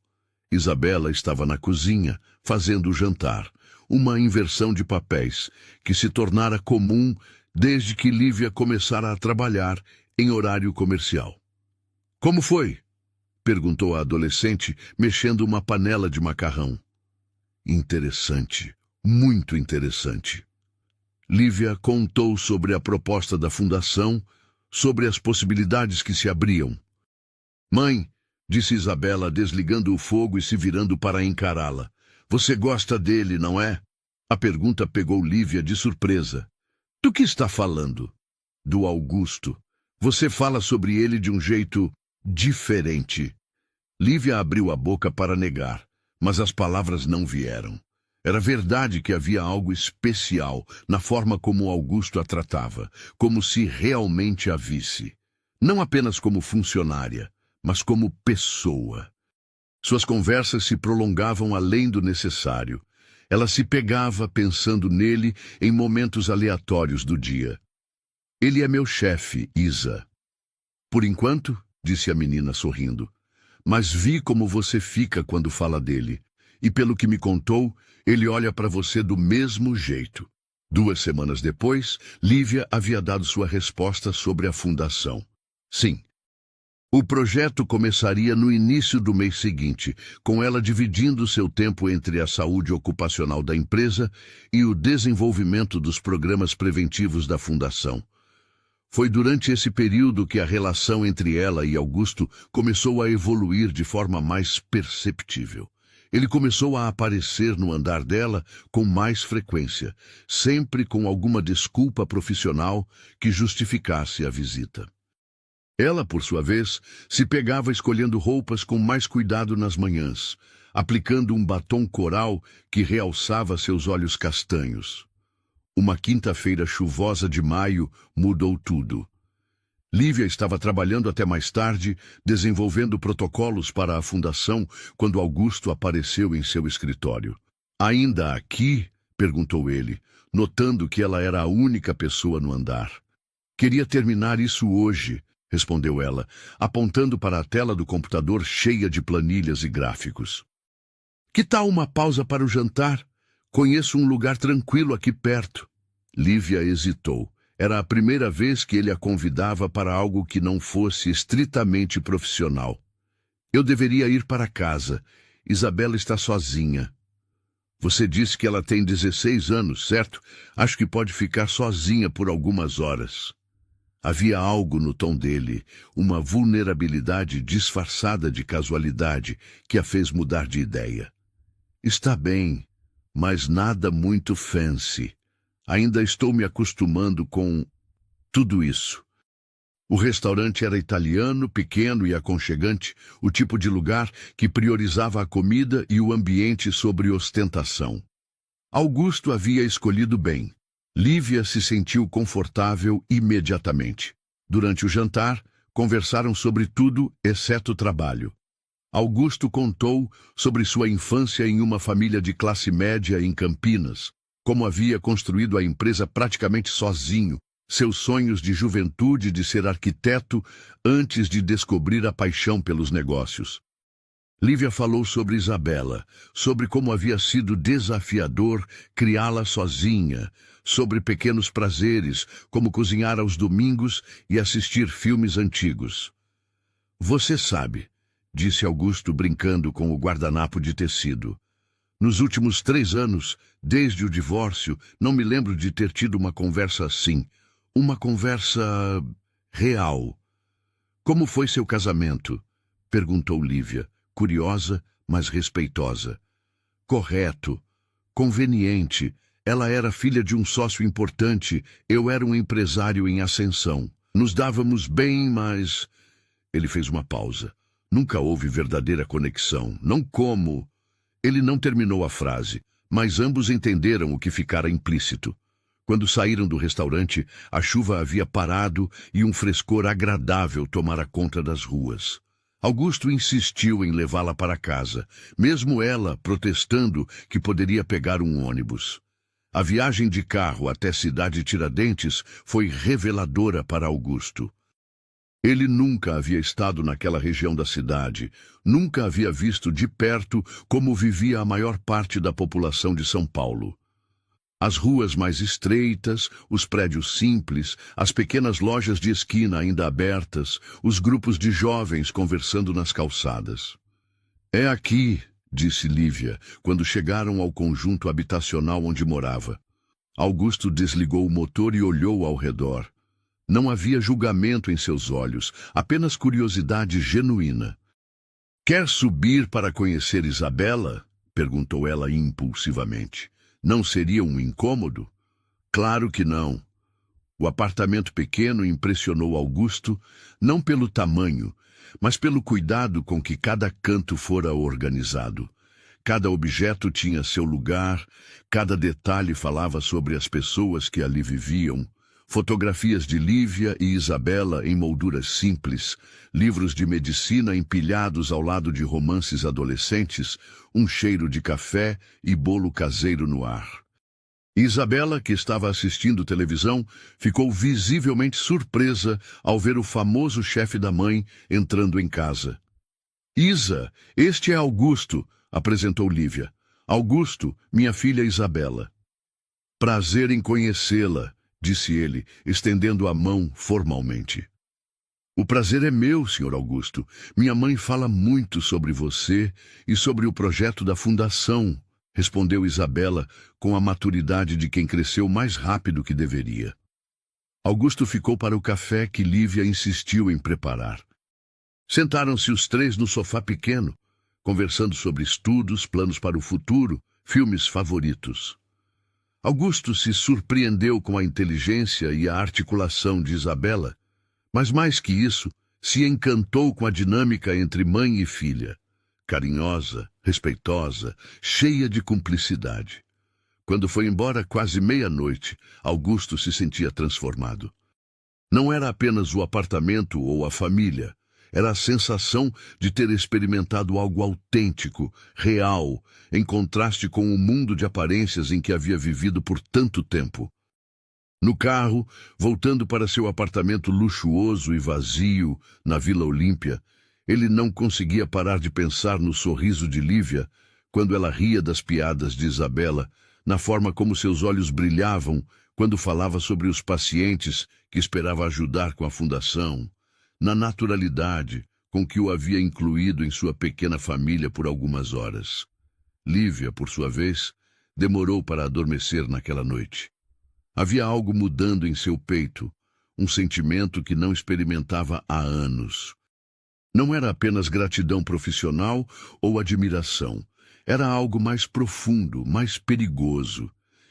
Isabela estava na cozinha, fazendo o jantar, uma inversão de papéis que se tornara comum desde que Lívia começara a trabalhar em horário comercial. "Como foi?" perguntou a adolescente, mexendo uma panela de macarrão. "Interessante, muito interessante." Lívia contou sobre a proposta da fundação, sobre as possibilidades que se abriam. "Mãe", disse Isabela, desligando o fogo e se virando para encará-la, "você gosta dele, não é?" A pergunta pegou Lívia de surpresa. "Do que está falando?" "Do Augusto. Você fala sobre ele de um jeito diferente." Lívia abriu a boca para negar, mas as palavras não vieram. Era verdade que havia algo especial na forma como Augusto a tratava, como se realmente a visse. Não apenas como funcionária, mas como pessoa. Suas conversas se prolongavam além do necessário. Ela se pegava pensando nele em momentos aleatórios do dia. "Ele é meu chefe, Isa." "Por enquanto", disse a menina sorrindo. "Mas vi como você fica quando fala dele. E pelo que me contou, ele olha para você do mesmo jeito." 2 semanas depois, Lívia havia dado sua resposta sobre a fundação. Sim. O projeto começaria no início do mês seguinte, com ela dividindo seu tempo entre a saúde ocupacional da empresa e o desenvolvimento dos programas preventivos da fundação. Foi durante esse período que a relação entre ela e Augusto começou a evoluir de forma mais perceptível. Ele começou a aparecer no andar dela com mais frequência, sempre com alguma desculpa profissional que justificasse a visita. Ela, por sua vez, se pegava escolhendo roupas com mais cuidado nas manhãs, aplicando um batom coral que realçava seus olhos castanhos. Uma quinta-feira chuvosa de maio mudou tudo. Lívia estava trabalhando até mais tarde, desenvolvendo protocolos para a fundação, quando Augusto apareceu em seu escritório. "Ainda aqui?" perguntou ele, notando que ela era a única pessoa no andar. "Queria terminar isso hoje", respondeu ela, apontando para a tela do computador cheia de planilhas e gráficos. "Que tal uma pausa para o jantar? Conheço um lugar tranquilo aqui perto." Lívia hesitou. Era a primeira vez que ele a convidava para algo que não fosse estritamente profissional. "Eu deveria ir para casa. Isabela está sozinha." "Você disse que ela tem 16 anos, certo? Acho que pode ficar sozinha por algumas horas." Havia algo no tom dele, uma vulnerabilidade disfarçada de casualidade que a fez mudar de ideia. "Está bem, mas nada muito fancy. Ainda estou me acostumando com tudo isso." O restaurante era italiano, pequeno e aconchegante, o tipo de lugar que priorizava a comida e o ambiente sobre ostentação. Augusto havia escolhido bem. Lívia se sentiu confortável imediatamente. Durante o jantar, conversaram sobre tudo, exceto o trabalho. Augusto contou sobre sua infância em uma família de classe média em Campinas, como havia construído a empresa praticamente sozinho, seus sonhos de juventude de ser arquiteto antes de descobrir a paixão pelos negócios. Lívia falou sobre Isabela, sobre como havia sido desafiador criá-la sozinha, sobre pequenos prazeres, como cozinhar aos domingos e assistir filmes antigos. Você sabe, disse Augusto brincando com o guardanapo de tecido. Nos últimos 3 anos, desde o divórcio, não me lembro de ter tido uma conversa assim. Uma conversa real. Como foi seu casamento? Perguntou Lívia, curiosa, mas respeitosa. Correto. Conveniente. Ela era filha de um sócio importante, eu era um empresário em ascensão. Nos dávamos bem, mas... Ele fez uma pausa. Nunca houve verdadeira conexão. Não como... Ele não terminou a frase, mas ambos entenderam o que ficara implícito. Quando saíram do restaurante, a chuva havia parado e um frescor agradável tomara conta das ruas. Augusto insistiu em levá-la para casa, mesmo ela protestando que poderia pegar um ônibus. A viagem de carro até Cidade Tiradentes foi reveladora para Augusto. Ele nunca havia estado naquela região da cidade, nunca havia visto de perto como vivia a maior parte da população de São Paulo. As ruas mais estreitas, os prédios simples, as pequenas lojas de esquina ainda abertas, os grupos de jovens conversando nas calçadas. É aqui, disse Lívia, quando chegaram ao conjunto habitacional onde morava. Augusto desligou o motor e olhou ao redor. Não havia julgamento em seus olhos, apenas curiosidade genuína. Quer subir para conhecer Isabela? Perguntou ela impulsivamente. Não seria um incômodo? Claro que não. O apartamento pequeno impressionou Augusto, não pelo tamanho, mas pelo cuidado com que cada canto fora organizado. Cada objeto tinha seu lugar, cada detalhe falava sobre as pessoas que ali viviam. Fotografias de Lívia e Isabela em molduras simples, livros de medicina empilhados ao lado de romances adolescentes, um cheiro de café e bolo caseiro no ar. Isabela, que estava assistindo televisão, ficou visivelmente surpresa ao ver o famoso chefe da mãe entrando em casa. Isa, este é Augusto, apresentou Lívia. Augusto, minha filha Isabela. Prazer em conhecê-la, disse ele, estendendo a mão formalmente. O prazer é meu, Sr. Augusto. Minha mãe fala muito sobre você e sobre o projeto da fundação, respondeu Isabela com a maturidade de quem cresceu mais rápido que deveria. Augusto ficou para o café que Lívia insistiu em preparar. Sentaram-se os 3 no sofá pequeno, conversando sobre estudos, planos para o futuro, filmes favoritos. Augusto se surpreendeu com a inteligência e a articulação de Isabela, mas mais que isso, se encantou com a dinâmica entre mãe e filha, carinhosa, respeitosa, cheia de cumplicidade. Quando foi embora quase meia-noite, Augusto se sentia transformado. Não era apenas o apartamento ou a família, era a sensação de ter experimentado algo autêntico, real, em contraste com o mundo de aparências em que havia vivido por tanto tempo. No carro, voltando para seu apartamento luxuoso e vazio na Vila Olímpia, ele não conseguia parar de pensar no sorriso de Lívia quando ela ria das piadas de Isabela, na forma como seus olhos brilhavam quando falava sobre os pacientes que esperava ajudar com a fundação, na naturalidade com que o havia incluído em sua pequena família por algumas horas. Lívia, por sua vez, demorou para adormecer naquela noite. Havia algo mudando em seu peito, um sentimento que não experimentava há anos. Não era apenas gratidão profissional ou admiração. Era algo mais profundo, mais perigoso.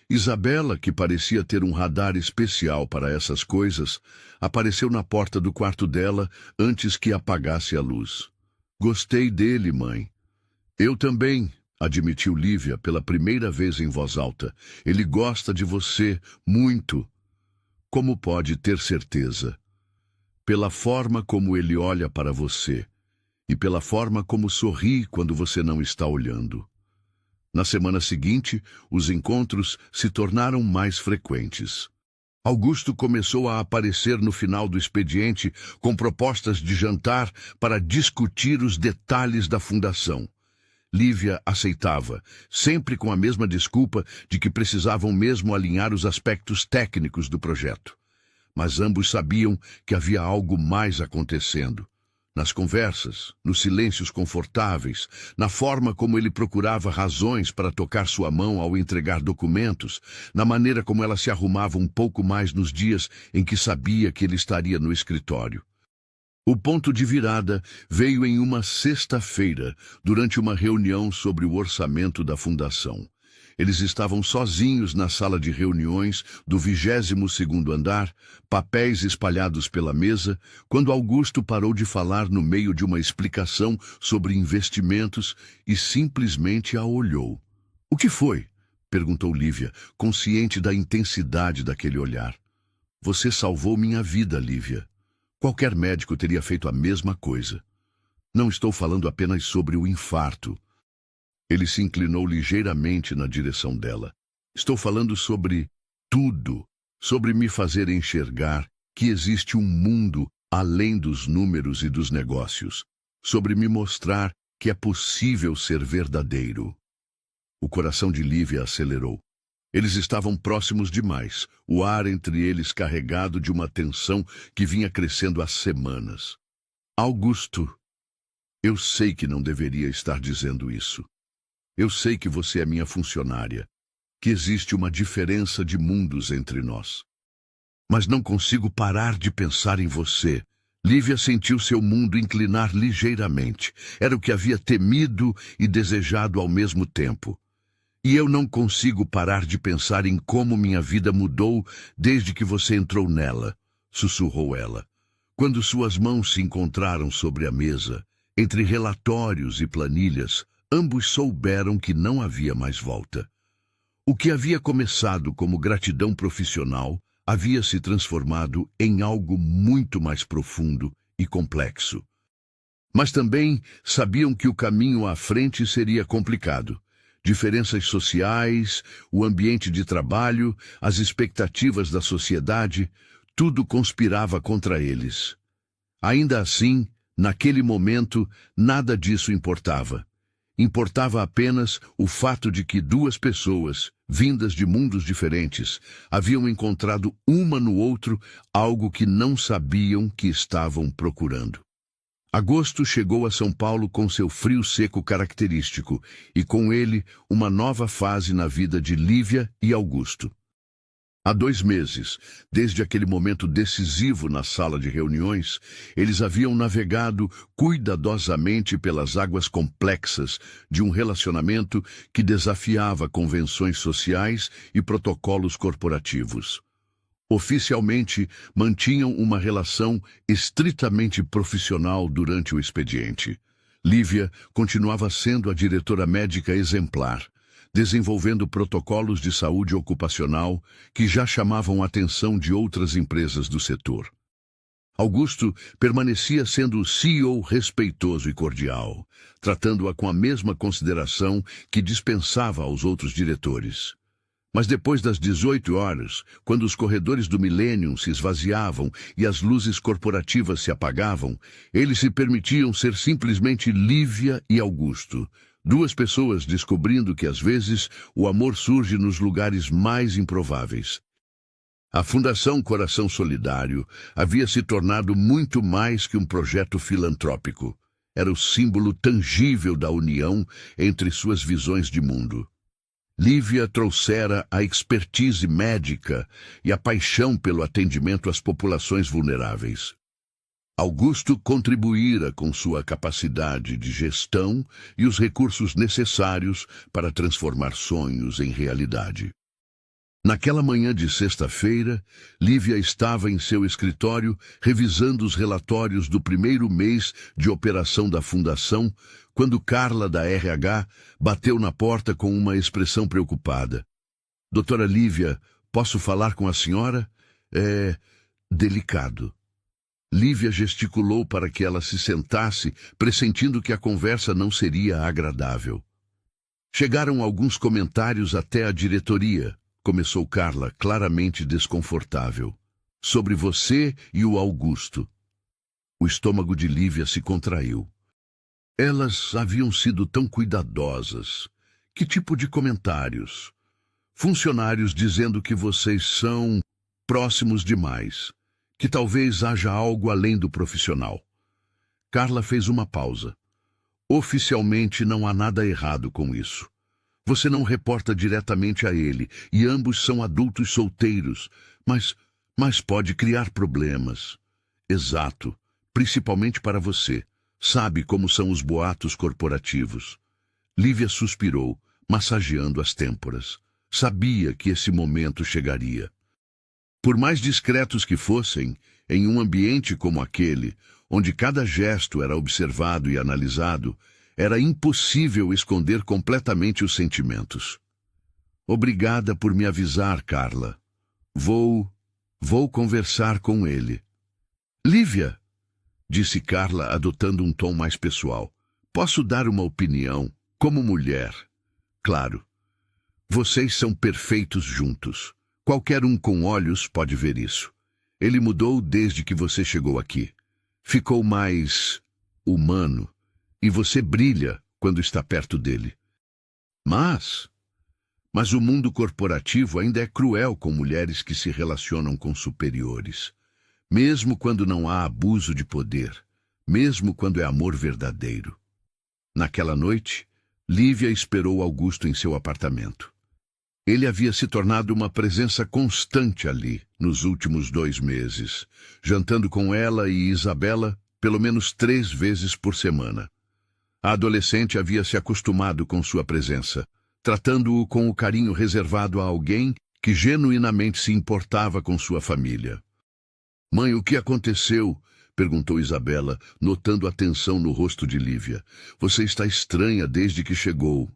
Isabela, que parecia ter um radar especial para essas coisas, apareceu na porta do quarto dela antes que apagasse a luz. Gostei dele, mãe. Eu também, admitiu Lívia pela primeira vez em voz alta. Ele gosta de você, muito. Como pode ter certeza? Pela forma como ele olha para você e pela forma como sorri quando você não está olhando. Na semana seguinte, os encontros se tornaram mais frequentes. Augusto começou a aparecer no final do expediente com propostas de jantar para discutir os detalhes da fundação. Lívia aceitava, sempre com a mesma desculpa de que precisavam mesmo alinhar os aspectos técnicos do projeto. Mas ambos sabiam que havia algo mais acontecendo. nas conversas, nos silêncios confortáveis, na forma como ele procurava razões para tocar sua mão ao entregar documentos, na maneira como ela se arrumava um pouco mais nos dias em que sabia que ele estaria no escritório. O ponto de virada veio em uma sexta-feira, durante uma reunião sobre o orçamento da fundação. Eles estavam sozinhos na sala de reuniões do 22º andar, papéis espalhados pela mesa, quando Augusto parou de falar no meio de uma explicação sobre investimentos e simplesmente a olhou. "O que foi?" perguntou Lívia, consciente da intensidade daquele olhar. "Você salvou minha vida, Lívia. Qualquer médico teria feito a mesma coisa. Não estou falando apenas sobre o infarto." Ele se inclinou ligeiramente na direção dela. "Estou falando sobre tudo, sobre me fazer enxergar que existe um mundo além dos números e dos negócios, sobre me mostrar que é possível ser verdadeiro." O coração de Lívia acelerou. Eles estavam próximos demais, o ar entre eles carregado de uma tensão que vinha crescendo há semanas. "Augusto, eu sei que não deveria estar dizendo isso. Eu sei que você é minha funcionária, que existe uma diferença de mundos entre nós. Mas não consigo parar de pensar em você." Lívia sentiu seu mundo inclinar ligeiramente. Era o que havia temido e desejado ao mesmo tempo. "E eu não consigo parar de pensar em como minha vida mudou desde que você entrou nela", sussurrou ela. Quando suas mãos se encontraram sobre a mesa, entre relatórios e planilhas, ambos souberam que não havia mais volta. O que havia começado como gratidão profissional havia se transformado em algo muito mais profundo e complexo. Mas também sabiam que o caminho à frente seria complicado. Diferenças sociais, o ambiente de trabalho, as expectativas da sociedade, tudo conspirava contra eles. Ainda assim, naquele momento, nada disso importava. Importava apenas o fato de que duas pessoas, vindas de mundos diferentes, haviam encontrado uma no outro algo que não sabiam que estavam procurando. Agosto chegou a São Paulo com seu frio seco característico e com ele uma nova fase na vida de Lívia e Augusto. Há 2 meses, desde aquele momento decisivo na sala de reuniões, eles haviam navegado cuidadosamente pelas águas complexas de um relacionamento que desafiava convenções sociais e protocolos corporativos. Oficialmente, mantinham uma relação estritamente profissional durante o expediente. Lívia continuava sendo a diretora médica exemplar, desenvolvendo protocolos de saúde ocupacional que já chamavam a atenção de outras empresas do setor. Augusto permanecia sendo o CEO respeitoso e cordial, tratando-a com a mesma consideração que dispensava aos outros diretores. Mas depois das 18 horas, quando os corredores do Millennium se esvaziavam e as luzes corporativas se apagavam, eles se permitiam ser simplesmente Lívia e Augusto, 2 pessoas descobrindo que às vezes o amor surge nos lugares mais improváveis. A Fundação Coração Solidário havia se tornado muito mais que um projeto filantrópico. Era o símbolo tangível da união entre suas visões de mundo. Lívia trouxera a expertise médica e a paixão pelo atendimento às populações vulneráveis. Augusto contribuíra com sua capacidade de gestão e os recursos necessários para transformar sonhos em realidade. Naquela manhã de sexta-feira, Lívia estava em seu escritório revisando os relatórios do primeiro mês de operação da Fundação, quando Carla, da RH, bateu na porta com uma expressão preocupada. "Doutora Lívia, posso falar com a senhora? É delicado." Lívia gesticulou para que ela se sentasse, pressentindo que a conversa não seria agradável. "Chegaram alguns comentários até a diretoria", começou Carla, claramente desconfortável, "sobre você e o Augusto." O estômago de Lívia se contraiu. Elas haviam sido tão cuidadosas. Que tipo de comentários? Funcionários dizendo que vocês são próximos demais, que talvez haja algo além do profissional. Carla fez uma pausa. Oficialmente não há nada errado com isso. Você não reporta diretamente a ele, e ambos são adultos solteiros, mas pode criar problemas. Exato, principalmente para você. Sabe como são os boatos corporativos. Lívia suspirou, massageando as têmporas. Sabia que esse momento chegaria. Por mais discretos que fossem, em um ambiente como aquele, onde cada gesto era observado e analisado, era impossível esconder completamente os sentimentos. Obrigada por me avisar, Carla. Vou conversar com ele. Lívia, disse Carla, adotando um tom mais pessoal. Posso dar uma opinião, como mulher? Claro. Vocês são perfeitos juntos. Qualquer um com olhos pode ver isso. Ele mudou desde que você chegou aqui. Ficou mais humano, e você brilha quando está perto dele. Mas o mundo corporativo ainda é cruel com mulheres que se relacionam com superiores. Mesmo quando não há abuso de poder, mesmo quando é amor verdadeiro. Naquela noite, Lívia esperou Augusto em seu apartamento. Ele havia se tornado uma presença constante ali, nos últimos 2 meses, jantando com ela e Isabela pelo menos 3 vezes por semana. A adolescente havia se acostumado com sua presença, tratando-o com o carinho reservado a alguém que genuinamente se importava com sua família. Mãe, o que aconteceu? Perguntou Isabela, notando a tensão no rosto de Lívia. Você está estranha desde que chegou.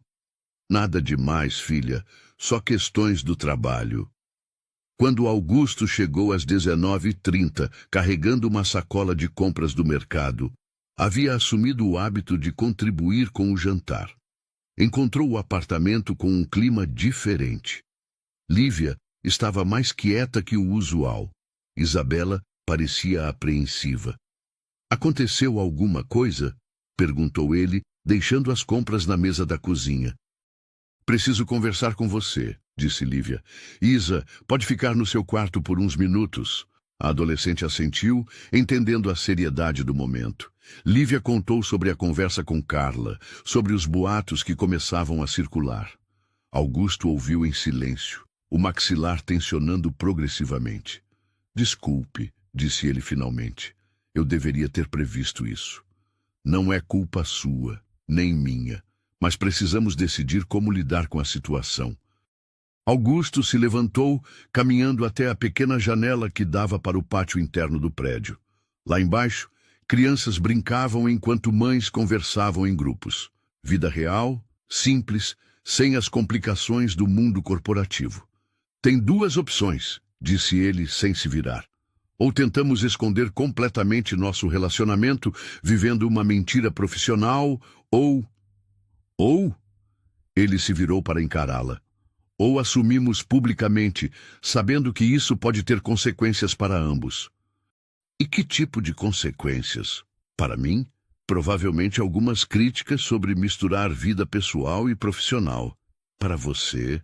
Nada demais, filha, só questões do trabalho. Quando Augusto chegou às 19h30, carregando uma sacola de compras do mercado, havia assumido o hábito de contribuir com o jantar. Encontrou o apartamento com um clima diferente. Lívia estava mais quieta que o usual. Isabela parecia apreensiva. Aconteceu alguma coisa? Perguntou ele, deixando as compras na mesa da cozinha. Preciso conversar com você, disse Lívia. Isa, pode ficar no seu quarto por uns minutos? A adolescente assentiu, entendendo a seriedade do momento. Lívia contou sobre a conversa com Carla, sobre os boatos que começavam a circular. Augusto ouviu em silêncio, o maxilar tensionando progressivamente. Desculpe, disse ele finalmente. Eu deveria ter previsto isso. Não é culpa sua, nem minha, mas precisamos decidir como lidar com a situação. Augusto se levantou, caminhando até a pequena janela que dava para o pátio interno do prédio. Lá embaixo, crianças brincavam enquanto mães conversavam em grupos. Vida real, simples, sem as complicações do mundo corporativo. Tem 2 opções, disse ele sem se virar. Ou tentamos esconder completamente nosso relacionamento, vivendo uma mentira profissional, ou... Ele se virou para encará-la. Ou assumimos publicamente, sabendo que isso pode ter consequências para ambos. E que tipo de consequências? Para mim, provavelmente algumas críticas sobre misturar vida pessoal e profissional. Para você?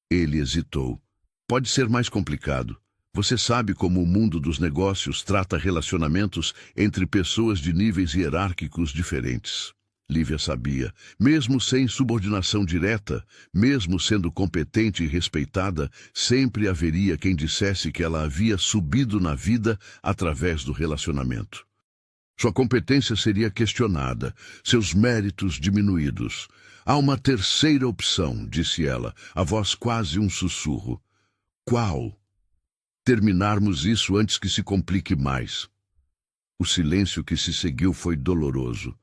Ele hesitou. Pode ser mais complicado. Você sabe como o mundo dos negócios trata relacionamentos entre pessoas de níveis hierárquicos diferentes. Lívia sabia, mesmo sem subordinação direta, mesmo sendo competente e respeitada, sempre haveria quem dissesse que ela havia subido na vida através do relacionamento. Sua competência seria questionada, seus méritos diminuídos. Há uma terceira opção, disse ela, a voz quase um sussurro. Qual? Terminarmos isso antes que se complique mais. O silêncio que se seguiu foi doloroso.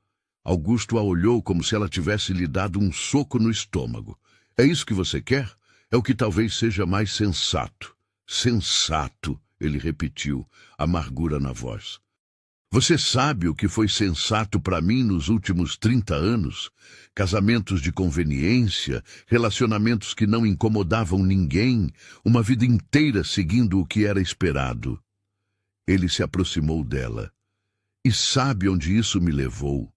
Augusto a olhou como se ela tivesse lhe dado um soco no estômago. É isso que você quer? É o que talvez seja mais sensato. Sensato, ele repetiu, amargura na voz. Você sabe o que foi sensato para mim nos últimos 30 anos? Casamentos de conveniência, relacionamentos que não incomodavam ninguém, uma vida inteira seguindo o que era esperado. Ele se aproximou dela. E sabe onde isso me levou?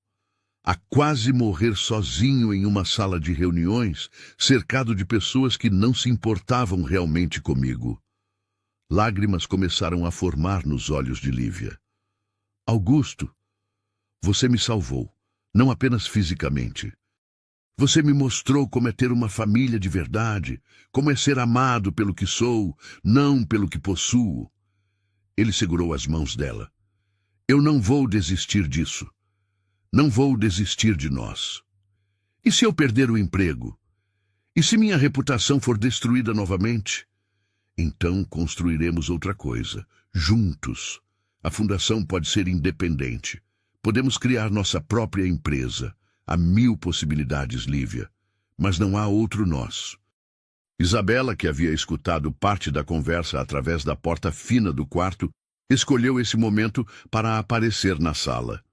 A quase morrer sozinho em uma sala de reuniões, cercado de pessoas que não se importavam realmente comigo. Lágrimas começaram a formar nos olhos de Lívia. Augusto, Você me salvou, não apenas fisicamente. Você me mostrou como é ter uma família de verdade, como é ser amado pelo que sou, não pelo que possuo. Ele segurou as mãos dela. Eu não vou desistir disso. Não vou desistir de nós. E se eu perder o emprego? E se minha reputação for destruída novamente? Então construiremos outra coisa, juntos. A fundação pode ser independente. Podemos criar nossa própria empresa. Há 1000 possibilidades, Lívia, mas não há outro nós. Isabela, que havia escutado parte da conversa através da porta fina do quarto, escolheu esse momento para aparecer na sala.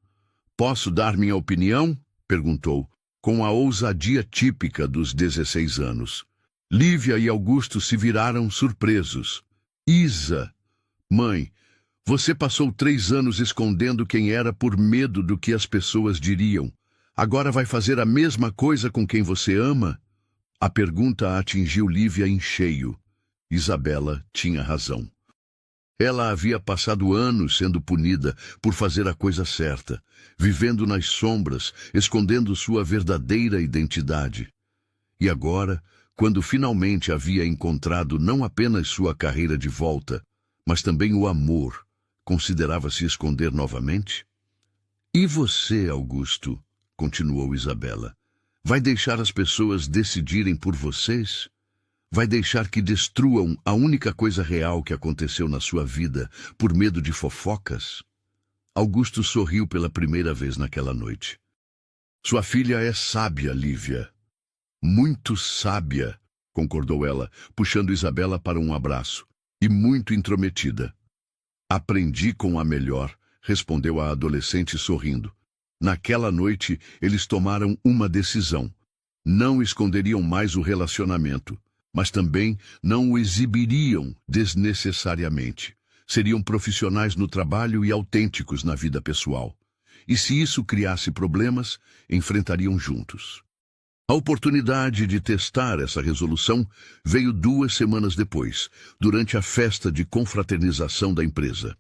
Posso dar minha opinião? Perguntou, com a ousadia típica dos 16 anos. Lívia e Augusto se viraram surpresos. Isa, mãe, você passou 3 anos escondendo quem era por medo do que as pessoas diriam. Agora vai fazer a mesma coisa com quem você ama? A pergunta atingiu Lívia em cheio. Isabela tinha razão. Ela havia passado anos sendo punida por fazer a coisa certa, vivendo nas sombras, escondendo sua verdadeira identidade. E agora, quando finalmente havia encontrado não apenas sua carreira de volta, mas também o amor, considerava se esconder novamente? E você, Augusto? Continuou Isabela. Vai deixar as pessoas decidirem por vocês? Vai deixar que destruam a única coisa real que aconteceu na sua vida por medo de fofocas? Augusto sorriu pela primeira vez naquela noite. Sua filha é sábia, Lívia. Muito sábia, concordou ela, puxando Isabela para um abraço. E muito intrometida. Aprendi com a melhor, respondeu a adolescente sorrindo. Naquela noite, eles tomaram uma decisão. Não esconderiam mais o relacionamento, mas também não o exibiriam desnecessariamente. Seriam profissionais no trabalho e autênticos na vida pessoal. E se isso criasse problemas, enfrentariam juntos. A oportunidade de testar essa resolução veio 2 semanas depois, durante a festa de confraternização da empresa.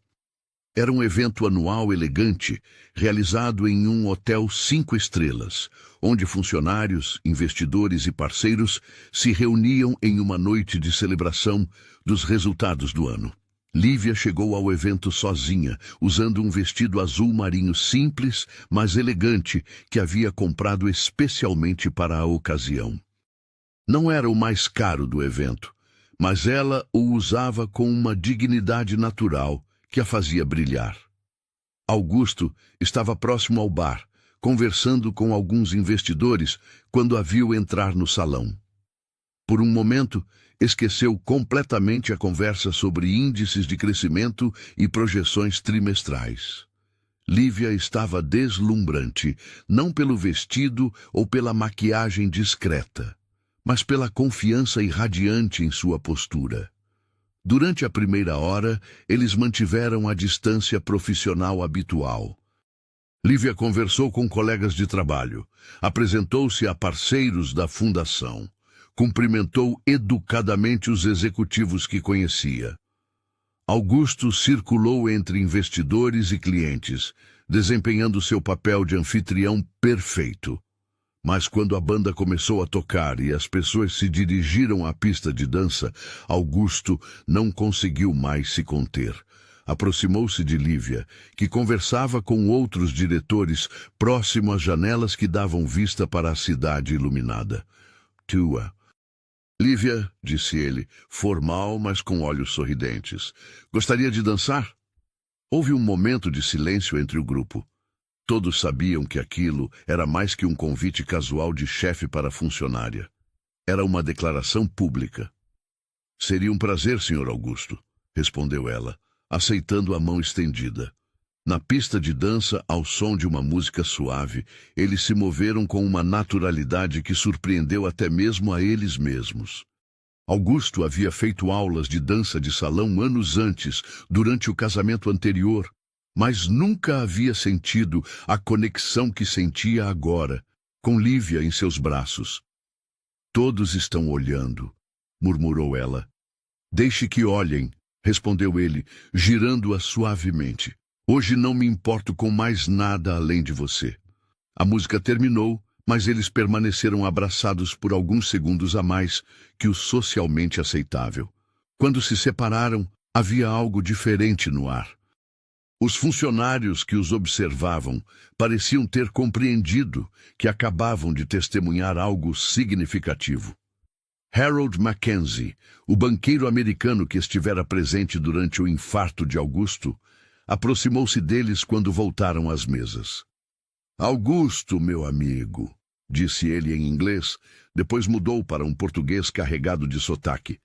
Era um evento anual elegante, realizado em um hotel 5 estrelas, onde funcionários, investidores e parceiros se reuniam em uma noite de celebração dos resultados do ano. Lívia chegou ao evento sozinha, usando um vestido azul marinho simples, mas elegante, que havia comprado especialmente para a ocasião. Não era o mais caro do evento, mas ela o usava com uma dignidade natural, que a fazia brilhar. Augusto estava próximo ao bar, conversando com alguns investidores quando a viu entrar no salão. Por um momento, esqueceu completamente a conversa sobre índices de crescimento e projeções trimestrais. Lívia estava deslumbrante, não pelo vestido ou pela maquiagem discreta, mas pela confiança irradiante em sua postura. Durante a primeira hora, eles mantiveram a distância profissional habitual. Lívia conversou com colegas de trabalho, apresentou-se a parceiros da fundação, cumprimentou educadamente os executivos que conhecia. Augusto circulou entre investidores e clientes, desempenhando seu papel de anfitrião perfeito. Mas quando a banda começou a tocar e as pessoas se dirigiram à pista de dança, Augusto não conseguiu mais se conter. Aproximou-se de Lívia, que conversava com outros diretores próximo às janelas que davam vista para a cidade iluminada. Tua. Lívia, disse ele, formal, mas com olhos sorridentes. Gostaria de dançar? Houve um momento de silêncio entre o grupo. Todos sabiam que aquilo era mais que um convite casual de chefe para funcionária. Era uma declaração pública. Seria um prazer, Sr. Augusto, respondeu ela, aceitando a mão estendida. Na pista de dança, ao som de uma música suave, eles se moveram com uma naturalidade que surpreendeu até mesmo a eles mesmos. Augusto havia feito aulas de dança de salão anos antes, durante o casamento anterior, mas nunca havia sentido a conexão que sentia agora, com Lívia em seus braços. Todos estão olhando, murmurou ela. Deixe que olhem, respondeu ele, girando-a suavemente. Hoje não me importo com mais nada além de você. A música terminou, mas eles permaneceram abraçados por alguns segundos a mais que o socialmente aceitável. Quando se separaram, havia algo diferente no ar. Os funcionários que os observavam pareciam ter compreendido que acabavam de testemunhar algo significativo. Harold Mackenzie, o banqueiro americano que estivera presente durante o infarto de Augusto, aproximou-se deles quando voltaram às mesas. "Augusto, meu amigo", disse ele em inglês, depois mudou para um português carregado de sotaque.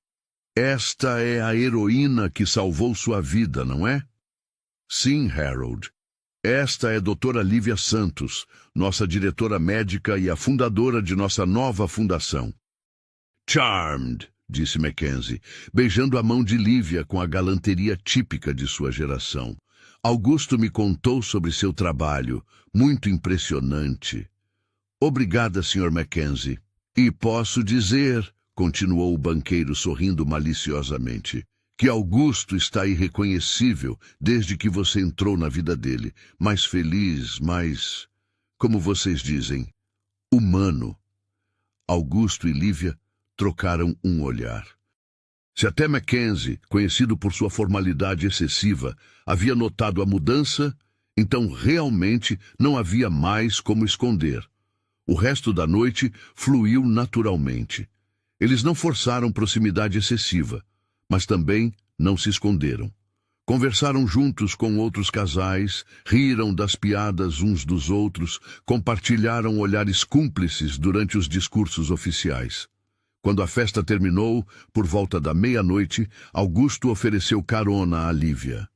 "Esta é a heroína que salvou sua vida, não é?" "Sim, Harold. Esta é a doutora Lívia Santos, nossa diretora médica e a fundadora de nossa nova fundação." "Charmed", disse Mackenzie, beijando a mão de Lívia com a galanteria típica de sua geração. "Augusto me contou sobre seu trabalho. Muito impressionante." "Obrigada, Sr. Mackenzie. E posso dizer", continuou o banqueiro sorrindo maliciosamente, "que Augusto está irreconhecível desde que você entrou na vida dele. Mais feliz, mais, como vocês dizem, humano." Augusto e Lívia trocaram um olhar. Se até Mackenzie, conhecido por sua formalidade excessiva, havia notado a mudança, então realmente não havia mais como esconder. O resto da noite fluiu naturalmente. Eles não forçaram proximidade excessiva, mas também não se esconderam. Conversaram juntos com outros casais, riram das piadas uns dos outros, compartilharam olhares cúmplices durante os discursos oficiais. Quando a festa terminou, por volta da meia-noite, Augusto ofereceu carona a Lívia.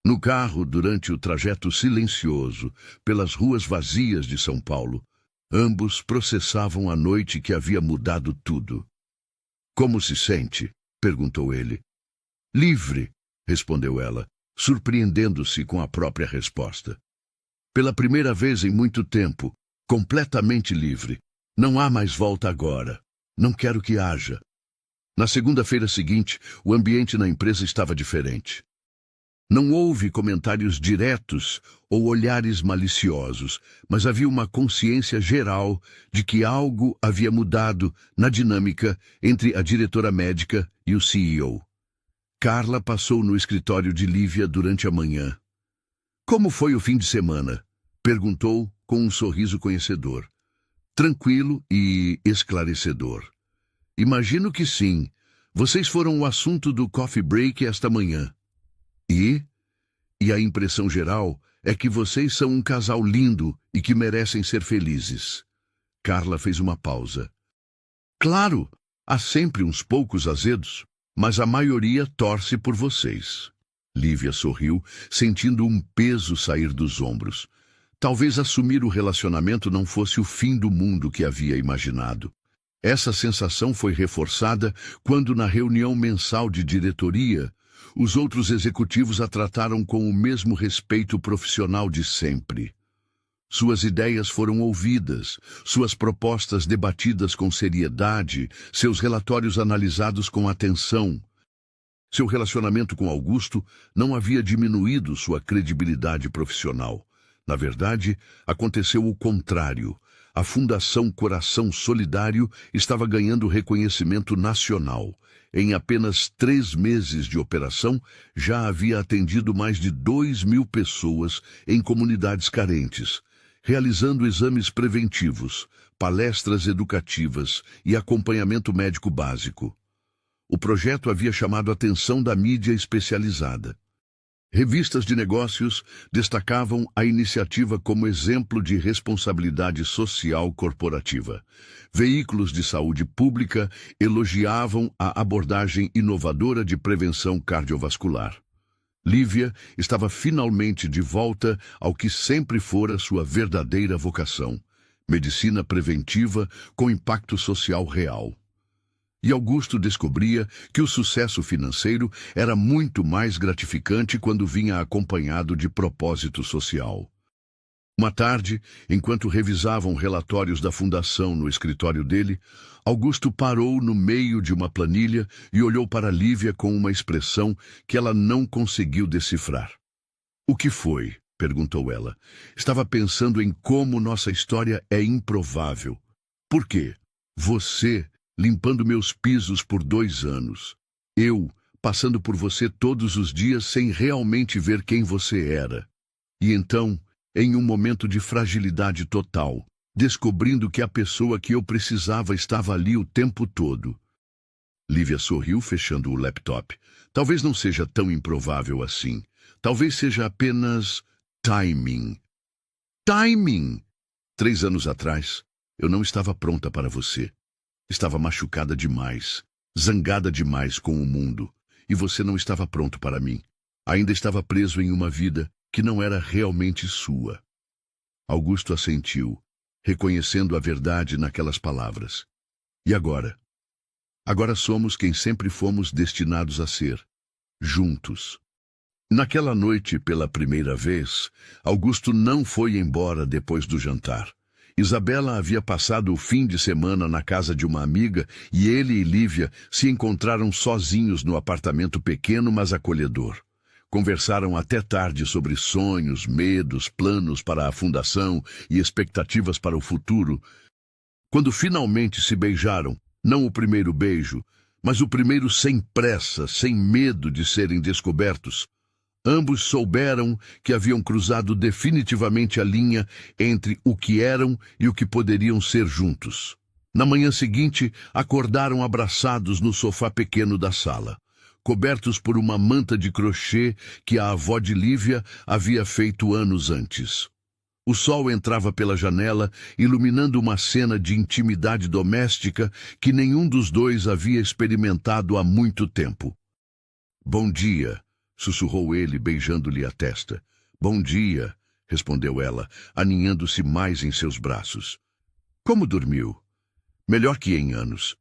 No carro, durante o trajeto silencioso pelas ruas vazias de São Paulo, ambos processavam a noite que havia mudado tudo. "Como se sente?" perguntou ele. "Livre", respondeu ela, surpreendendo-se com a própria resposta. "Pela primeira vez em muito tempo, completamente livre. Não há mais volta agora. Não quero que haja." Na segunda-feira seguinte, o ambiente na empresa estava diferente. Não houve comentários diretos ou olhares maliciosos, mas havia uma consciência geral de que algo havia mudado na dinâmica entre a diretora médica e o CEO. Carla passou no escritório de Lívia durante a manhã. "Como foi o fim de semana?" perguntou com um sorriso conhecedor. "Tranquilo e esclarecedor." "Imagino que sim. Vocês foram o assunto do coffee break esta manhã." E a impressão geral é que vocês são um casal lindo e que merecem ser felizes." Carla fez uma pausa. "Claro, há sempre uns poucos azedos, mas a maioria torce por vocês." Lívia sorriu, sentindo um peso sair dos ombros. Talvez assumir o relacionamento não fosse o fim do mundo que havia imaginado. Essa sensação foi reforçada quando, na reunião mensal de diretoria, os outros executivos a trataram com o mesmo respeito profissional de sempre. Suas ideias foram ouvidas, suas propostas debatidas com seriedade, seus relatórios analisados com atenção. Seu relacionamento com Augusto não havia diminuído sua credibilidade profissional. Na verdade, aconteceu o contrário. A Fundação Coração Solidário estava ganhando reconhecimento nacional. Em apenas 3 meses de operação, já havia atendido mais de 2.000 pessoas em comunidades carentes, realizando exames preventivos, palestras educativas e acompanhamento médico básico. O projeto havia chamado a atenção da mídia especializada. Revistas de negócios destacavam a iniciativa como exemplo de responsabilidade social corporativa. Veículos de saúde pública elogiavam a abordagem inovadora de prevenção cardiovascular. Lívia estava finalmente de volta ao que sempre fora sua verdadeira vocação: medicina preventiva com impacto social real. E Augusto descobria que o sucesso financeiro era muito mais gratificante quando vinha acompanhado de propósito social. Uma tarde, enquanto revisavam relatórios da fundação no escritório dele, Augusto parou no meio de uma planilha e olhou para Lívia com uma expressão que ela não conseguiu decifrar. O que foi? Perguntou ela. Estava pensando em como nossa história é improvável. Por quê? Você limpando meus pisos por 2 anos. Eu passando por você todos os dias sem realmente ver quem você era. E então, em um momento de fragilidade total, descobrindo que a pessoa que eu precisava estava ali o tempo todo. Lívia sorriu, fechando o laptop. Talvez não seja tão improvável assim. Talvez seja apenas timing. Timing! 3 anos atrás, eu não estava pronta para você. Estava machucada demais, zangada demais com o mundo. E você não estava pronto para mim. Ainda estava preso em uma vida que não era realmente sua. Augusto assentiu, reconhecendo a verdade naquelas palavras. E agora? Agora somos quem sempre fomos destinados a ser, juntos. Naquela noite, pela primeira vez, Augusto não foi embora depois do jantar. Isabela havia passado o fim de semana na casa de uma amiga e ele e Lívia se encontraram sozinhos no apartamento pequeno, mas acolhedor. Conversaram até tarde sobre sonhos, medos, planos para a fundação e expectativas para o futuro. Quando finalmente se beijaram, não o primeiro beijo, mas o primeiro sem pressa, sem medo de serem descobertos, ambos souberam que haviam cruzado definitivamente a linha entre o que eram e o que poderiam ser juntos. Na manhã seguinte, acordaram abraçados no sofá pequeno da sala, cobertos por uma manta de crochê que a avó de Lívia havia feito anos antes. O sol entrava pela janela, iluminando uma cena de intimidade doméstica que nenhum dos dois havia experimentado há muito tempo. "Bom dia", sussurrou ele, beijando-lhe a testa. "Bom dia", respondeu ela, aninhando-se mais em seus braços. "Como dormiu?" "Melhor que em anos."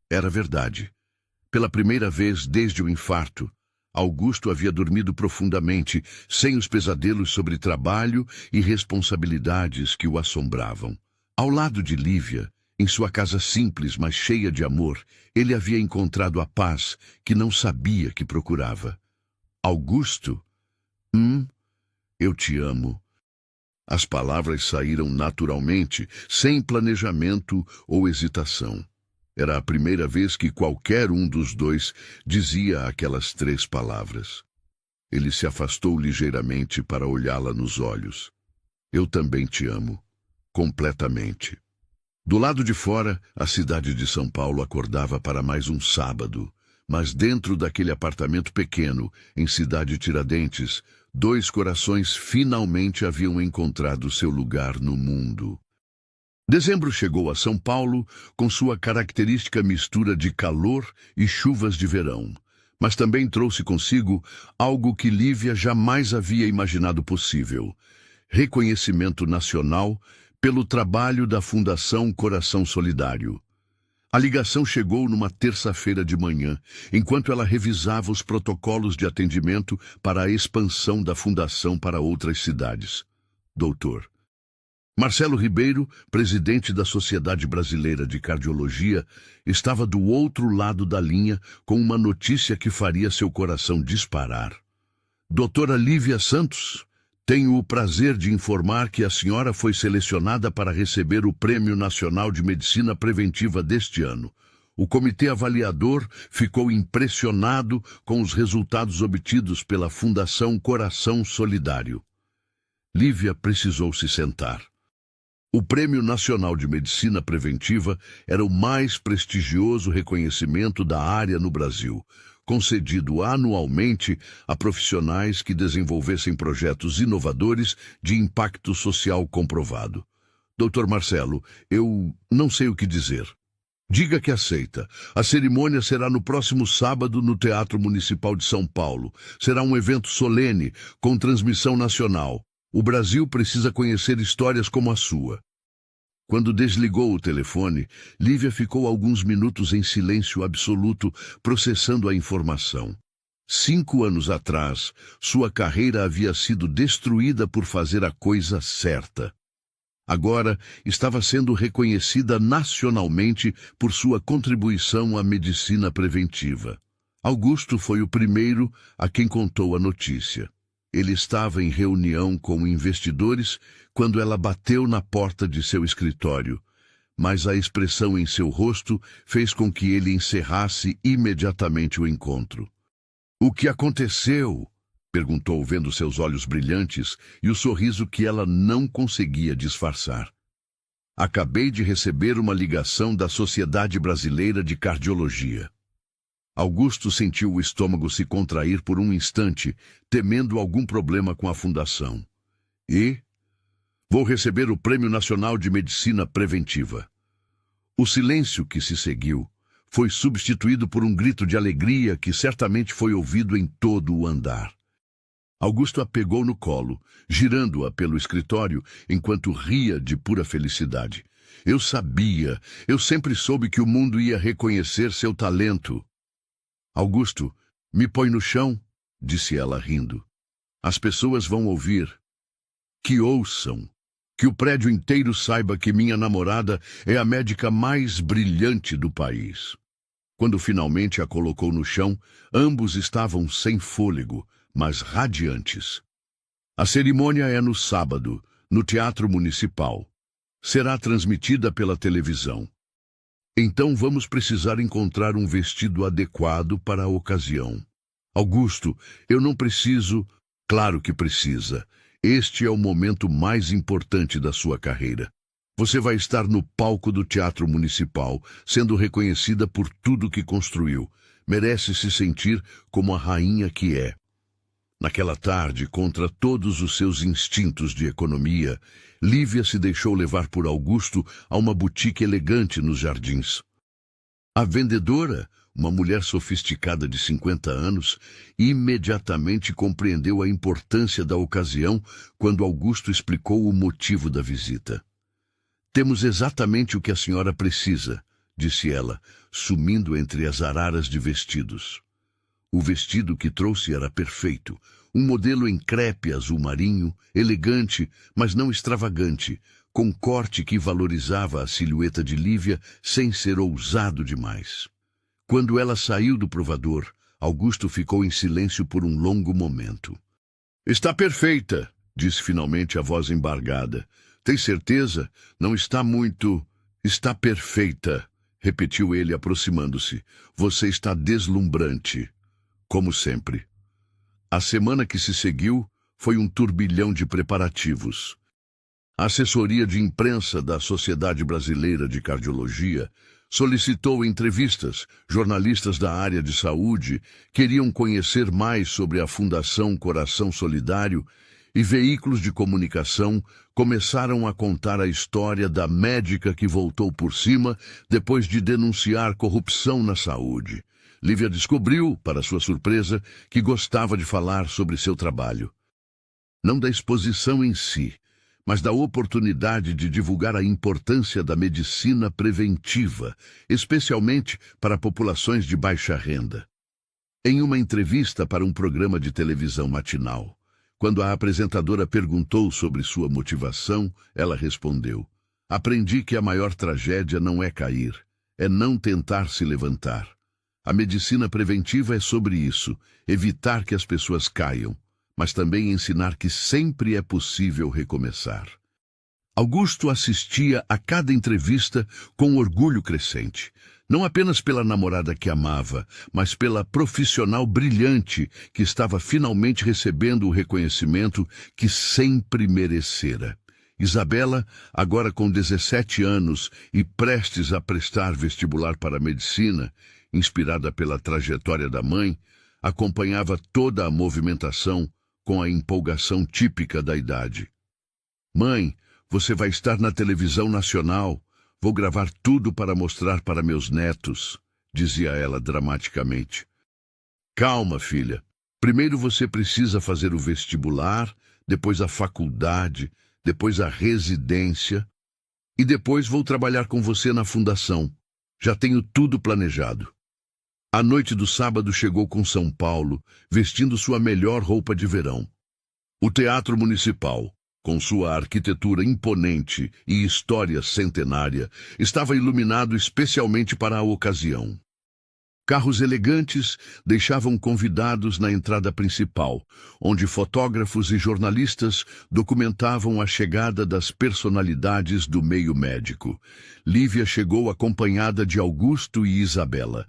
Era verdade. Pela primeira vez desde o infarto, Augusto havia dormido profundamente, sem os pesadelos sobre trabalho e responsabilidades que o assombravam. Ao lado de Lívia, em sua casa simples, mas cheia de amor, ele havia encontrado a paz que não sabia que procurava. "Augusto? Eu te amo." As palavras saíram naturalmente, sem planejamento ou hesitação. Era a primeira vez que qualquer um dos dois dizia aquelas 3 palavras. Ele se afastou ligeiramente para olhá-la nos olhos. "Eu também te amo. Completamente." Do lado de fora, a cidade de São Paulo acordava para mais um sábado. Mas dentro daquele apartamento pequeno, em Cidade Tiradentes, 2 corações finalmente haviam encontrado seu lugar no mundo. Dezembro chegou a São Paulo com sua característica mistura de calor e chuvas de verão, mas também trouxe consigo algo que Lívia jamais havia imaginado possível: reconhecimento nacional pelo trabalho da Fundação Coração Solidário. A ligação chegou numa terça-feira de manhã, enquanto ela revisava os protocolos de atendimento para a expansão da fundação para outras cidades. Doutor Marcelo Ribeiro, presidente da Sociedade Brasileira de Cardiologia, estava do outro lado da linha com uma notícia que faria seu coração disparar. "Doutora Lívia Santos, tenho o prazer de informar que a senhora foi selecionada para receber o Prêmio Nacional de Medicina Preventiva deste ano. O comitê avaliador ficou impressionado com os resultados obtidos pela Fundação Coração Solidário." Lívia precisou se sentar. O Prêmio Nacional de Medicina Preventiva era o mais prestigioso reconhecimento da área no Brasil, concedido anualmente a profissionais que desenvolvessem projetos inovadores de impacto social comprovado. "Doutor Marcelo, eu não sei o que dizer." "Diga que aceita. A cerimônia será no próximo sábado no Teatro Municipal de São Paulo. Será um evento solene, com transmissão nacional. O Brasil precisa conhecer histórias como a sua." Quando desligou o telefone, Lívia ficou alguns minutos em silêncio absoluto, processando a informação. 5 anos atrás, sua carreira havia sido destruída por fazer a coisa certa. Agora, estava sendo reconhecida nacionalmente por sua contribuição à medicina preventiva. Augusto foi o primeiro a quem contou a notícia. Ele estava em reunião com investidores quando ela bateu na porta de seu escritório, mas a expressão em seu rosto fez com que ele encerrasse imediatamente o encontro. "O que aconteceu?" perguntou, vendo seus olhos brilhantes e o sorriso que ela não conseguia disfarçar. "Acabei de receber uma ligação da Sociedade Brasileira de Cardiologia." Augusto sentiu o estômago se contrair por um instante, temendo algum problema com a fundação. "E? Vou receber o Prêmio Nacional de Medicina Preventiva." O silêncio que se seguiu foi substituído por um grito de alegria que certamente foi ouvido em todo o andar. Augusto a pegou no colo, girando-a pelo escritório, enquanto ria de pura felicidade. Eu sempre soube que o mundo ia reconhecer seu talento." "Augusto, me põe no chão", disse ela rindo. "As pessoas vão ouvir." "Que ouçam. Que o prédio inteiro saiba que minha namorada é a médica mais brilhante do país." Quando finalmente a colocou no chão, ambos estavam sem fôlego, mas radiantes. "A cerimônia é no sábado, no Teatro Municipal. Será transmitida pela televisão. Então vamos precisar encontrar um vestido adequado para a ocasião." "Augusto, eu não preciso." "Claro que precisa. Este é o momento mais importante da sua carreira. Você vai estar no palco do Teatro Municipal, sendo reconhecida por tudo que construiu. Merece se sentir como a rainha que é." Naquela tarde, contra todos os seus instintos de economia, Lívia se deixou levar por Augusto a uma boutique elegante nos jardins. A vendedora, uma mulher sofisticada de 50 anos, imediatamente compreendeu a importância da ocasião quando Augusto explicou o motivo da visita. "Temos exatamente o que a senhora precisa", disse ela, sumindo entre as araras de vestidos. O vestido que trouxe era perfeito, um modelo em crepe azul marinho, elegante, mas não extravagante, com corte que valorizava a silhueta de Lívia sem ser ousado demais. Quando ela saiu do provador, Augusto ficou em silêncio por um longo momento. "Está perfeita", disse finalmente a voz embargada. "Tem certeza? Não está muito..." "Está perfeita", repetiu ele aproximando-se. "Você está deslumbrante." Como sempre. A semana que se seguiu foi um turbilhão de preparativos. A assessoria de imprensa da Sociedade Brasileira de Cardiologia solicitou entrevistas. Jornalistas da área de saúde queriam conhecer mais sobre a Fundação Coração Solidário e veículos de comunicação começaram a contar a história da médica que voltou por cima depois de denunciar corrupção na saúde. Lívia descobriu, para sua surpresa, que gostava de falar sobre seu trabalho. Não da exposição em si, mas da oportunidade de divulgar a importância da medicina preventiva, especialmente para populações de baixa renda. Em uma entrevista para um programa de televisão matinal, quando a apresentadora perguntou sobre sua motivação, ela respondeu: "Aprendi que a maior tragédia não é cair, é não tentar se levantar. A medicina preventiva é sobre isso, evitar que as pessoas caiam, mas também ensinar que sempre é possível recomeçar." Augusto assistia a cada entrevista com orgulho crescente, não apenas pela namorada que amava, mas pela profissional brilhante que estava finalmente recebendo o reconhecimento que sempre merecera. Isabela, agora com 17 anos e prestes a prestar vestibular para a medicina, inspirada pela trajetória da mãe, acompanhava toda a movimentação com a empolgação típica da idade. "Mãe, você vai estar na televisão nacional. Vou gravar tudo para mostrar para meus netos", dizia ela dramaticamente. "Calma, filha. Primeiro você precisa fazer o vestibular, depois a faculdade, depois a residência, e depois vou trabalhar com você na fundação. Já tenho tudo planejado." A noite do sábado chegou com São Paulo, vestindo sua melhor roupa de verão. O Teatro Municipal, com sua arquitetura imponente e história centenária, estava iluminado especialmente para a ocasião. Carros elegantes deixavam convidados na entrada principal, onde fotógrafos e jornalistas documentavam a chegada das personalidades do meio médico. Lívia chegou acompanhada de Augusto e Isabela.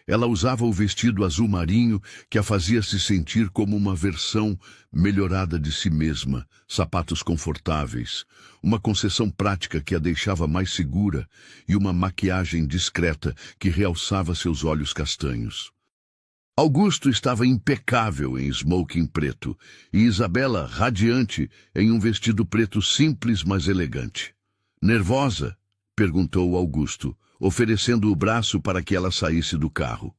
Ela usava o vestido azul marinho que a fazia se sentir como uma versão melhorada de si mesma, sapatos confortáveis, uma concessão prática que a deixava mais segura e uma maquiagem discreta que realçava seus olhos castanhos. Augusto estava impecável em smoking preto e Isabela radiante em um vestido preto simples, mas elegante. "Nervosa?" perguntou Augusto, oferecendo o braço para que ela saísse do carro.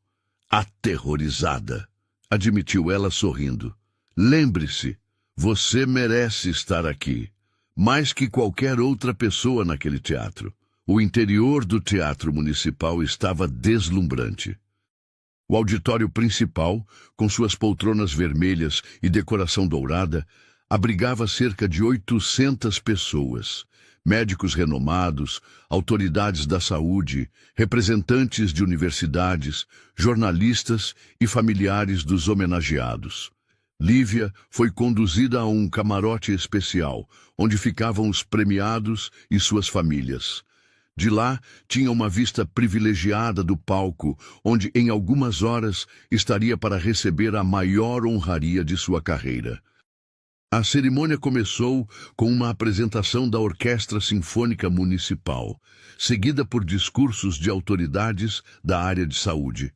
"Aterrorizada", admitiu ela sorrindo. "Lembre-se, você merece estar aqui, mais que qualquer outra pessoa naquele teatro." O interior do Teatro Municipal estava deslumbrante. O auditório principal, com suas poltronas vermelhas e decoração dourada, abrigava cerca de 800 pessoas. Médicos renomados, autoridades da saúde, representantes de universidades, jornalistas e familiares dos homenageados. Lívia foi conduzida a um camarote especial, onde ficavam os premiados e suas famílias. De lá, tinha uma vista privilegiada do palco, onde em algumas horas estaria para receber a maior honraria de sua carreira. A cerimônia começou com uma apresentação da Orquestra Sinfônica Municipal, seguida por discursos de autoridades da área de saúde.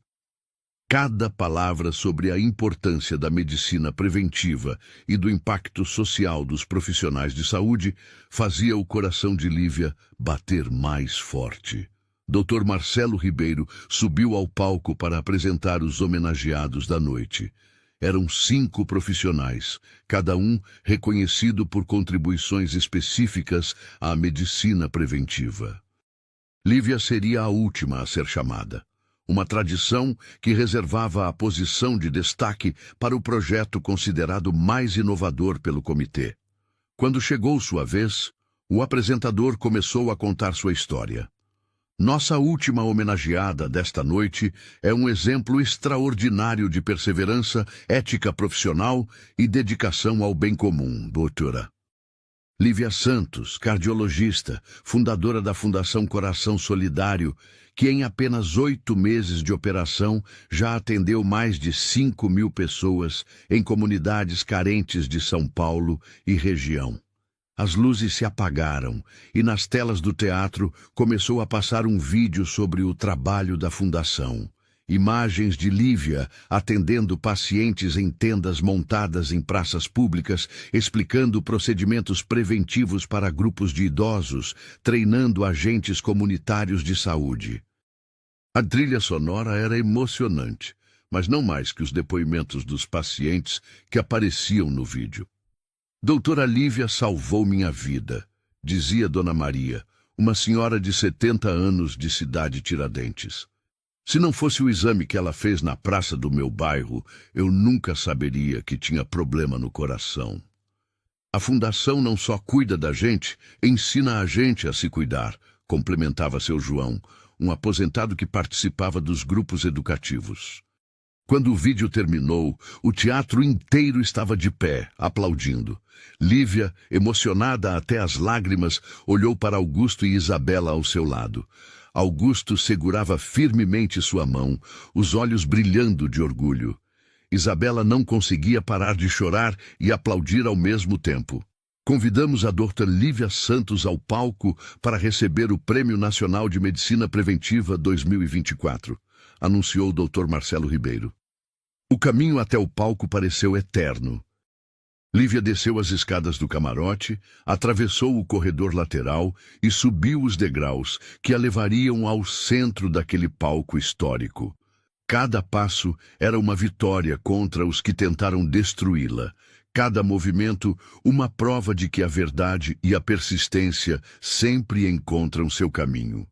Cada palavra sobre a importância da medicina preventiva e do impacto social dos profissionais de saúde fazia o coração de Lívia bater mais forte. Dr. Marcelo Ribeiro subiu ao palco para apresentar os homenageados da noite. Eram 5 profissionais, cada um reconhecido por contribuições específicas à medicina preventiva. Lívia seria a última a ser chamada. Uma tradição que reservava a posição de destaque para o projeto considerado mais inovador pelo comitê. Quando chegou sua vez, o apresentador começou a contar sua história. Nossa última homenageada desta noite é um exemplo extraordinário de perseverança, ética profissional e dedicação ao bem comum, doutora. Lívia Santos, cardiologista, fundadora da Fundação Coração Solidário, que em apenas 8 meses de operação já atendeu mais de 5.000 pessoas em comunidades carentes de São Paulo e região. As luzes se apagaram e nas telas do teatro começou a passar um vídeo sobre o trabalho da fundação. Imagens de Lívia atendendo pacientes em tendas montadas em praças públicas, explicando procedimentos preventivos para grupos de idosos, treinando agentes comunitários de saúde. A trilha sonora era emocionante, mas não mais que os depoimentos dos pacientes que apareciam no vídeo. "Doutora Lívia salvou minha vida", dizia Dona Maria, uma senhora de 70 anos de Cidade Tiradentes. "Se não fosse o exame que ela fez na praça do meu bairro, eu nunca saberia que tinha problema no coração." A fundação não só cuida da gente, ensina a gente a se cuidar, complementava seu João, um aposentado que participava dos grupos educativos. Quando o vídeo terminou, o teatro inteiro estava de pé, aplaudindo. Lívia, emocionada até as lágrimas, olhou para Augusto e Isabela ao seu lado. Augusto segurava firmemente sua mão, os olhos brilhando de orgulho. Isabela não conseguia parar de chorar e aplaudir ao mesmo tempo. "Convidamos a Dr. Lívia Santos ao palco para receber o Prêmio Nacional de Medicina Preventiva 2024, anunciou o Dr. Marcelo Ribeiro. O caminho até o palco pareceu eterno. Lívia desceu as escadas do camarote, atravessou o corredor lateral e subiu os degraus que a levariam ao centro daquele palco histórico. Cada passo era uma vitória contra os que tentaram destruí-la. Cada movimento, uma prova de que a verdade e a persistência sempre encontram seu caminho.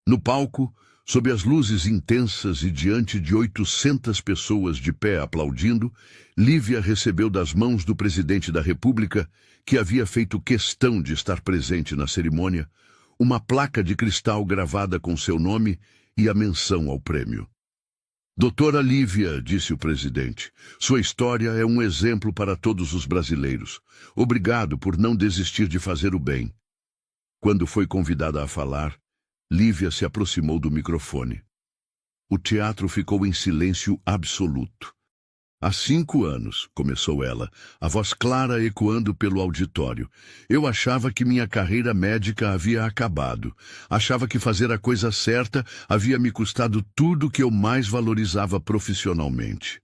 No palco, sob as luzes intensas e diante de 800 pessoas de pé aplaudindo, Lívia recebeu das mãos do presidente da República, que havia feito questão de estar presente na cerimônia, uma placa de cristal gravada com seu nome e a menção ao prêmio. Doutora Lívia, disse o presidente, sua história é um exemplo para todos os brasileiros. Obrigado por não desistir de fazer o bem. Quando foi convidada a falar, Lívia se aproximou do microfone. O teatro ficou em silêncio absoluto. Há 5 anos, começou ela, a voz clara ecoando pelo auditório. Eu achava que minha carreira médica havia acabado. Achava que fazer a coisa certa havia me custado tudo que eu mais valorizava profissionalmente.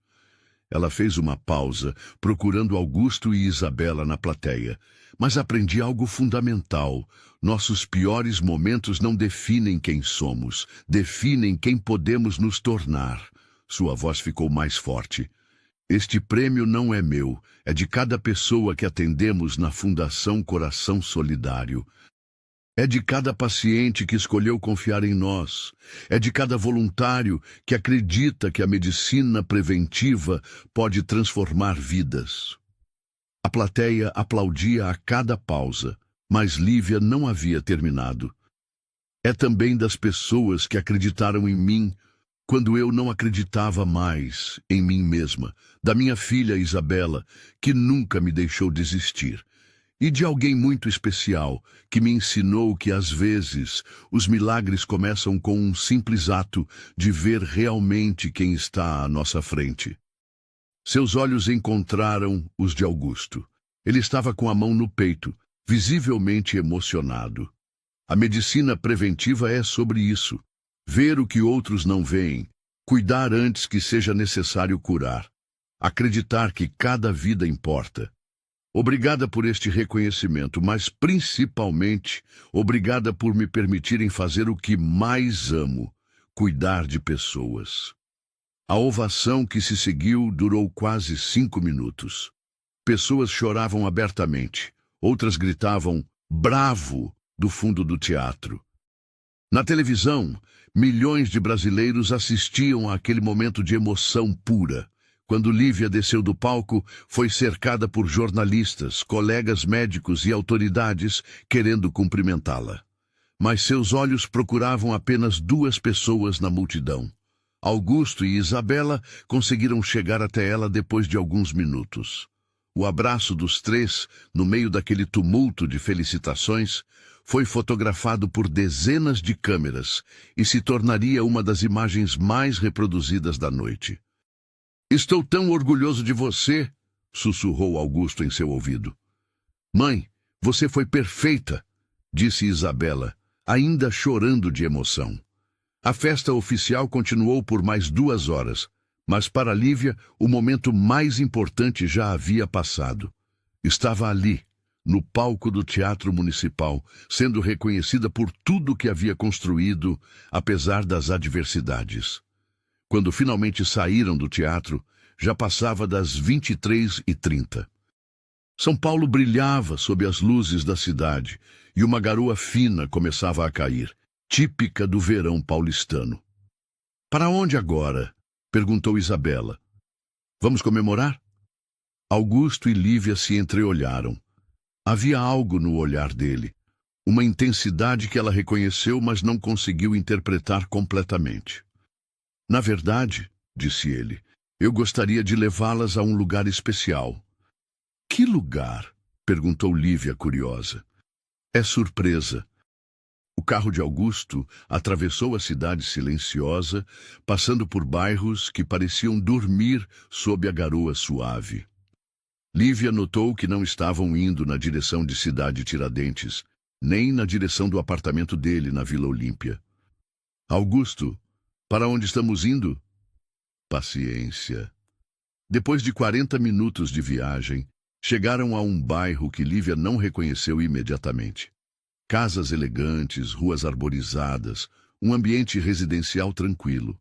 Ela fez uma pausa, procurando Augusto e Isabela na plateia. Mas aprendi algo fundamental. Nossos piores momentos não definem quem somos, definem quem podemos nos tornar. Sua voz ficou mais forte. Este prêmio não é meu, é de cada pessoa que atendemos na Fundação Coração Solidário. É de cada paciente que escolheu confiar em nós. É de cada voluntário que acredita que a medicina preventiva pode transformar vidas. A plateia aplaudia a cada pausa, mas Lívia não havia terminado. É também das pessoas que acreditaram em mim, quando eu não acreditava mais em mim mesma, da minha filha Isabela, que nunca me deixou desistir, e de alguém muito especial, que me ensinou que às vezes os milagres começam com um simples ato de ver realmente quem está à nossa frente. Seus olhos encontraram os de Augusto. Ele estava com a mão no peito, visivelmente emocionado. A medicina preventiva é sobre isso. Ver o que outros não veem, cuidar antes que seja necessário curar, acreditar que cada vida importa. Obrigada por este reconhecimento, mas principalmente obrigada por me permitirem fazer o que mais amo, cuidar de pessoas. A ovação que se seguiu durou quase 5 minutos. Pessoas choravam abertamente, outras gritavam "Bravo!" do fundo do teatro. Na televisão, milhões de brasileiros assistiam àquele momento de emoção pura. Quando Lívia desceu do palco, foi cercada por jornalistas, colegas médicos e autoridades querendo cumprimentá-la. Mas seus olhos procuravam apenas 2 pessoas na multidão. Augusto e Isabela conseguiram chegar até ela depois de alguns minutos. O abraço dos 3, no meio daquele tumulto de felicitações, foi fotografado por dezenas de câmeras e se tornaria uma das imagens mais reproduzidas da noite. Estou tão orgulhoso de você, sussurrou Augusto em seu ouvido. Mãe, você foi perfeita, disse Isabela, ainda chorando de emoção. A festa oficial continuou por mais 2 horas, mas para Lívia o momento mais importante já havia passado. Estava ali, no palco do Teatro Municipal, sendo reconhecida por tudo que havia construído, apesar das adversidades. Quando finalmente saíram do teatro, já passava das 23h30. São Paulo brilhava sob as luzes da cidade e uma garoa fina começava a cair, típica do verão paulistano. Para onde agora? Perguntou Isabela. Vamos comemorar? Augusto e Lívia se entreolharam. Havia algo no olhar dele, uma intensidade que ela reconheceu, mas não conseguiu interpretar completamente. Na verdade, disse ele, eu gostaria de levá-las a um lugar especial. Que lugar? Perguntou Lívia, curiosa. É surpresa. O carro de Augusto atravessou a cidade silenciosa, passando por bairros que pareciam dormir sob a garoa suave. Lívia notou que não estavam indo na direção de Cidade Tiradentes, nem na direção do apartamento dele na Vila Olímpia. Augusto, para onde estamos indo? Paciência. Depois de 40 minutos de viagem, chegaram a um bairro que Lívia não reconheceu imediatamente. Casas elegantes, ruas arborizadas, um ambiente residencial tranquilo.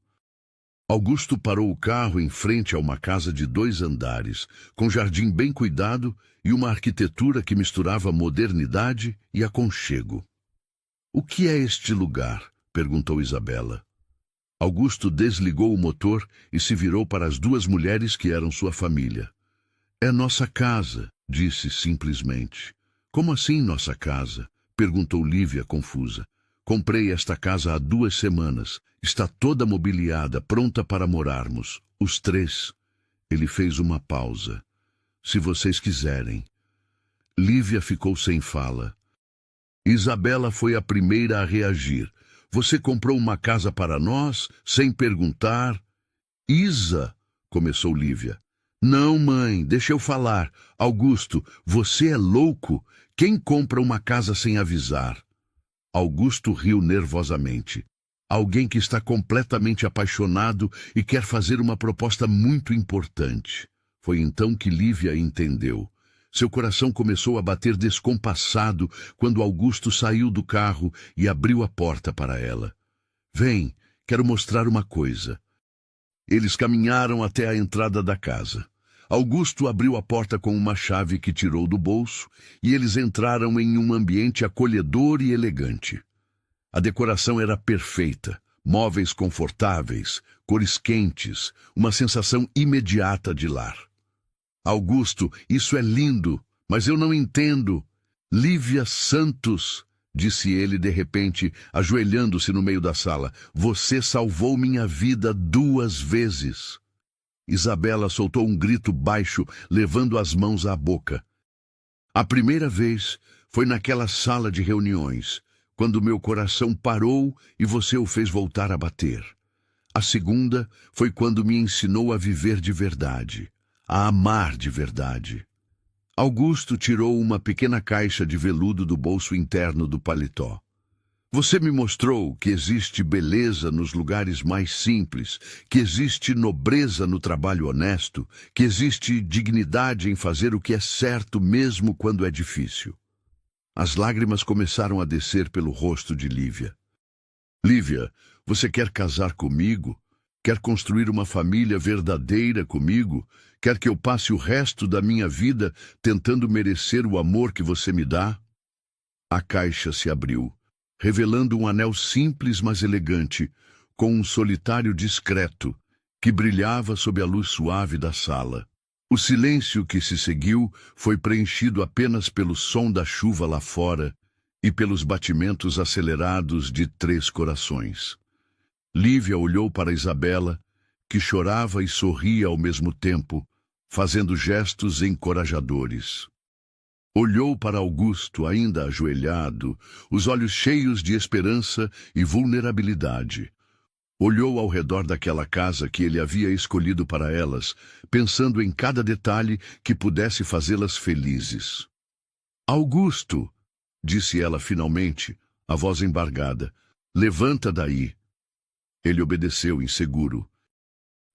Augusto parou o carro em frente a uma casa de 2 andares, com jardim bem cuidado e uma arquitetura que misturava modernidade e aconchego. O que é este lugar? Perguntou Isabela. Augusto desligou o motor e se virou para as 2 mulheres que eram sua família. É nossa casa, disse simplesmente. Como assim nossa casa? Perguntou Lívia, confusa. Comprei esta casa há 2 semanas. Está toda mobiliada, pronta para morarmos. Os 3. Ele fez uma pausa. Se vocês quiserem. Lívia ficou sem fala. Isabela foi a primeira a reagir. Você comprou uma casa para nós, sem perguntar? Isa, começou Lívia. Não, mãe, deixa eu falar. Augusto, você é louco? Quem compra uma casa sem avisar? Augusto riu nervosamente. Alguém que está completamente apaixonado e quer fazer uma proposta muito importante. Foi então que Lívia entendeu. Seu coração começou a bater descompassado quando Augusto saiu do carro e abriu a porta para ela. Vem, quero mostrar uma coisa. Eles caminharam até a entrada da casa. Augusto abriu a porta com uma chave que tirou do bolso e eles entraram em um ambiente acolhedor e elegante. A decoração era perfeita, móveis confortáveis, cores quentes, uma sensação imediata de lar. Augusto, isso é lindo, mas eu não entendo. Lívia Santos, disse ele de repente, ajoelhando-se no meio da sala, você salvou minha vida 2 vezes. Isabela soltou um grito baixo, levando as mãos à boca. A primeira vez foi naquela sala de reuniões, quando meu coração parou e você o fez voltar a bater. A segunda foi quando me ensinou a viver de verdade, a amar de verdade. Augusto tirou uma pequena caixa de veludo do bolso interno do paletó. Você me mostrou que existe beleza nos lugares mais simples, que existe nobreza no trabalho honesto, que existe dignidade em fazer o que é certo mesmo quando é difícil. As lágrimas começaram a descer pelo rosto de Lívia. Lívia, você quer casar comigo? Quer construir uma família verdadeira comigo? Quer que eu passe o resto da minha vida tentando merecer o amor que você me dá? A caixa se abriu, revelando um anel simples mas elegante, com um solitário discreto, que brilhava sob a luz suave da sala. O silêncio que se seguiu foi preenchido apenas pelo som da chuva lá fora e pelos batimentos acelerados de 3 corações. Lívia olhou para Isabela, que chorava e sorria ao mesmo tempo, fazendo gestos encorajadores. Olhou para Augusto, ainda ajoelhado, os olhos cheios de esperança e vulnerabilidade. Olhou ao redor daquela casa que ele havia escolhido para elas, pensando em cada detalhe que pudesse fazê-las felizes. Augusto, disse ela finalmente, a voz embargada, levanta daí. Ele obedeceu inseguro.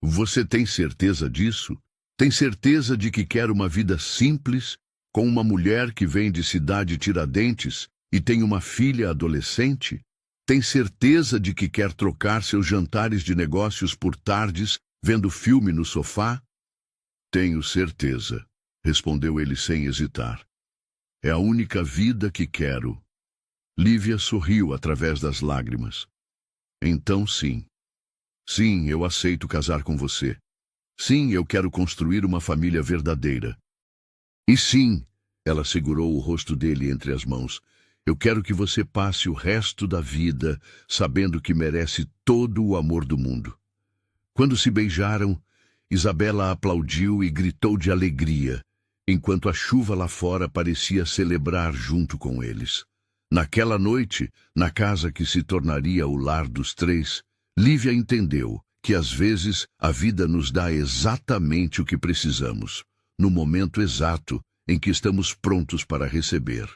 Você tem certeza disso? Tem certeza de que quer uma vida simples, com uma mulher que vem de cidade Tiradentes e tem uma filha adolescente? Tem certeza de que quer trocar seus jantares de negócios por tardes, vendo filme no sofá? Tenho certeza, respondeu ele sem hesitar. É a única vida que quero. Lívia sorriu através das lágrimas. Então sim. Sim, eu aceito casar com você. Sim, eu quero construir uma família verdadeira. E sim, ela segurou o rosto dele entre as mãos, eu quero que você passe o resto da vida sabendo que merece todo o amor do mundo. Quando se beijaram, Isabela aplaudiu e gritou de alegria, enquanto a chuva lá fora parecia celebrar junto com eles. Naquela noite, na casa que se tornaria o lar dos 3, Lívia entendeu que às vezes a vida nos dá exatamente o que precisamos, no momento exato em que estamos prontos para receber.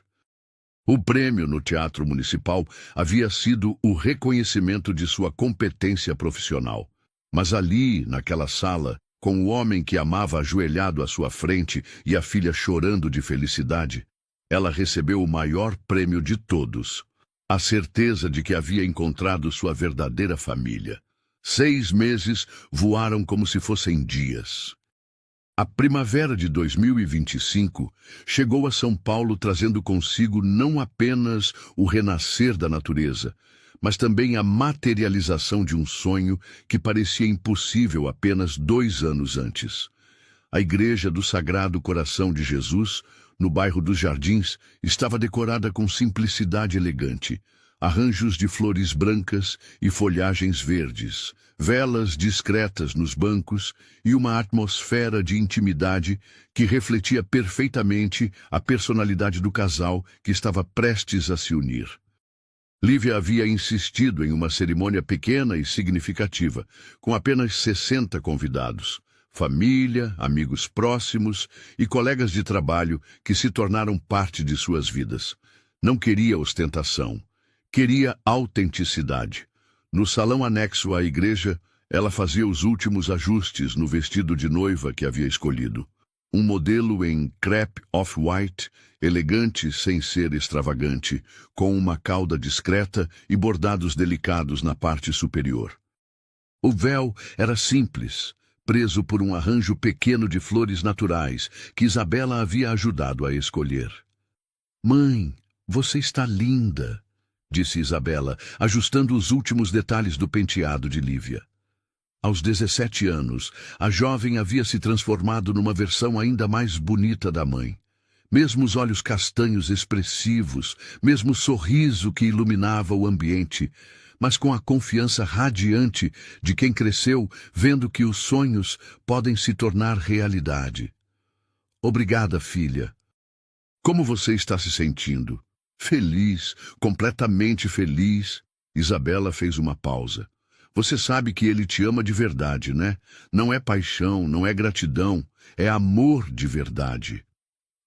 O prêmio no Teatro Municipal havia sido o reconhecimento de sua competência profissional. Mas ali, naquela sala, com o homem que amava ajoelhado à sua frente e a filha chorando de felicidade, ela recebeu o maior prêmio de todos, a certeza de que havia encontrado sua verdadeira família. 6 meses voaram como se fossem dias. A primavera de 2025 chegou a São Paulo trazendo consigo não apenas o renascer da natureza, mas também a materialização de um sonho que parecia impossível apenas 2 anos antes. A Igreja do Sagrado Coração de Jesus, no bairro dos Jardins, estava decorada com simplicidade elegante. arranjos de flores brancas e folhagens verdes, velas discretas nos bancos e uma atmosfera de intimidade que refletia perfeitamente a personalidade do casal que estava prestes a se unir. Lívia havia insistido em uma cerimônia pequena e significativa, com apenas 60 convidados, família, amigos próximos e colegas de trabalho que se tornaram parte de suas vidas. Não queria ostentação, queria autenticidade. No salão anexo à igreja, ela fazia os últimos ajustes no vestido de noiva que havia escolhido. Um modelo em crepe off-white, elegante sem ser extravagante, com uma cauda discreta e bordados delicados na parte superior. O véu era simples, preso por um arranjo pequeno de flores naturais que Isabela havia ajudado a escolher. "Mãe, você está linda", disse Isabela, ajustando os últimos detalhes do penteado de Lívia. Aos 17 anos, a jovem havia se transformado numa versão ainda mais bonita da mãe. Mesmo os olhos castanhos expressivos, mesmo o sorriso que iluminava o ambiente, mas com a confiança radiante de quem cresceu vendo que os sonhos podem se tornar realidade. "Obrigada, filha. Como você está se sentindo?" "Feliz, completamente feliz." Isabela fez uma pausa. "Você sabe que ele te ama de verdade, né? Não é paixão, não é gratidão, é amor de verdade."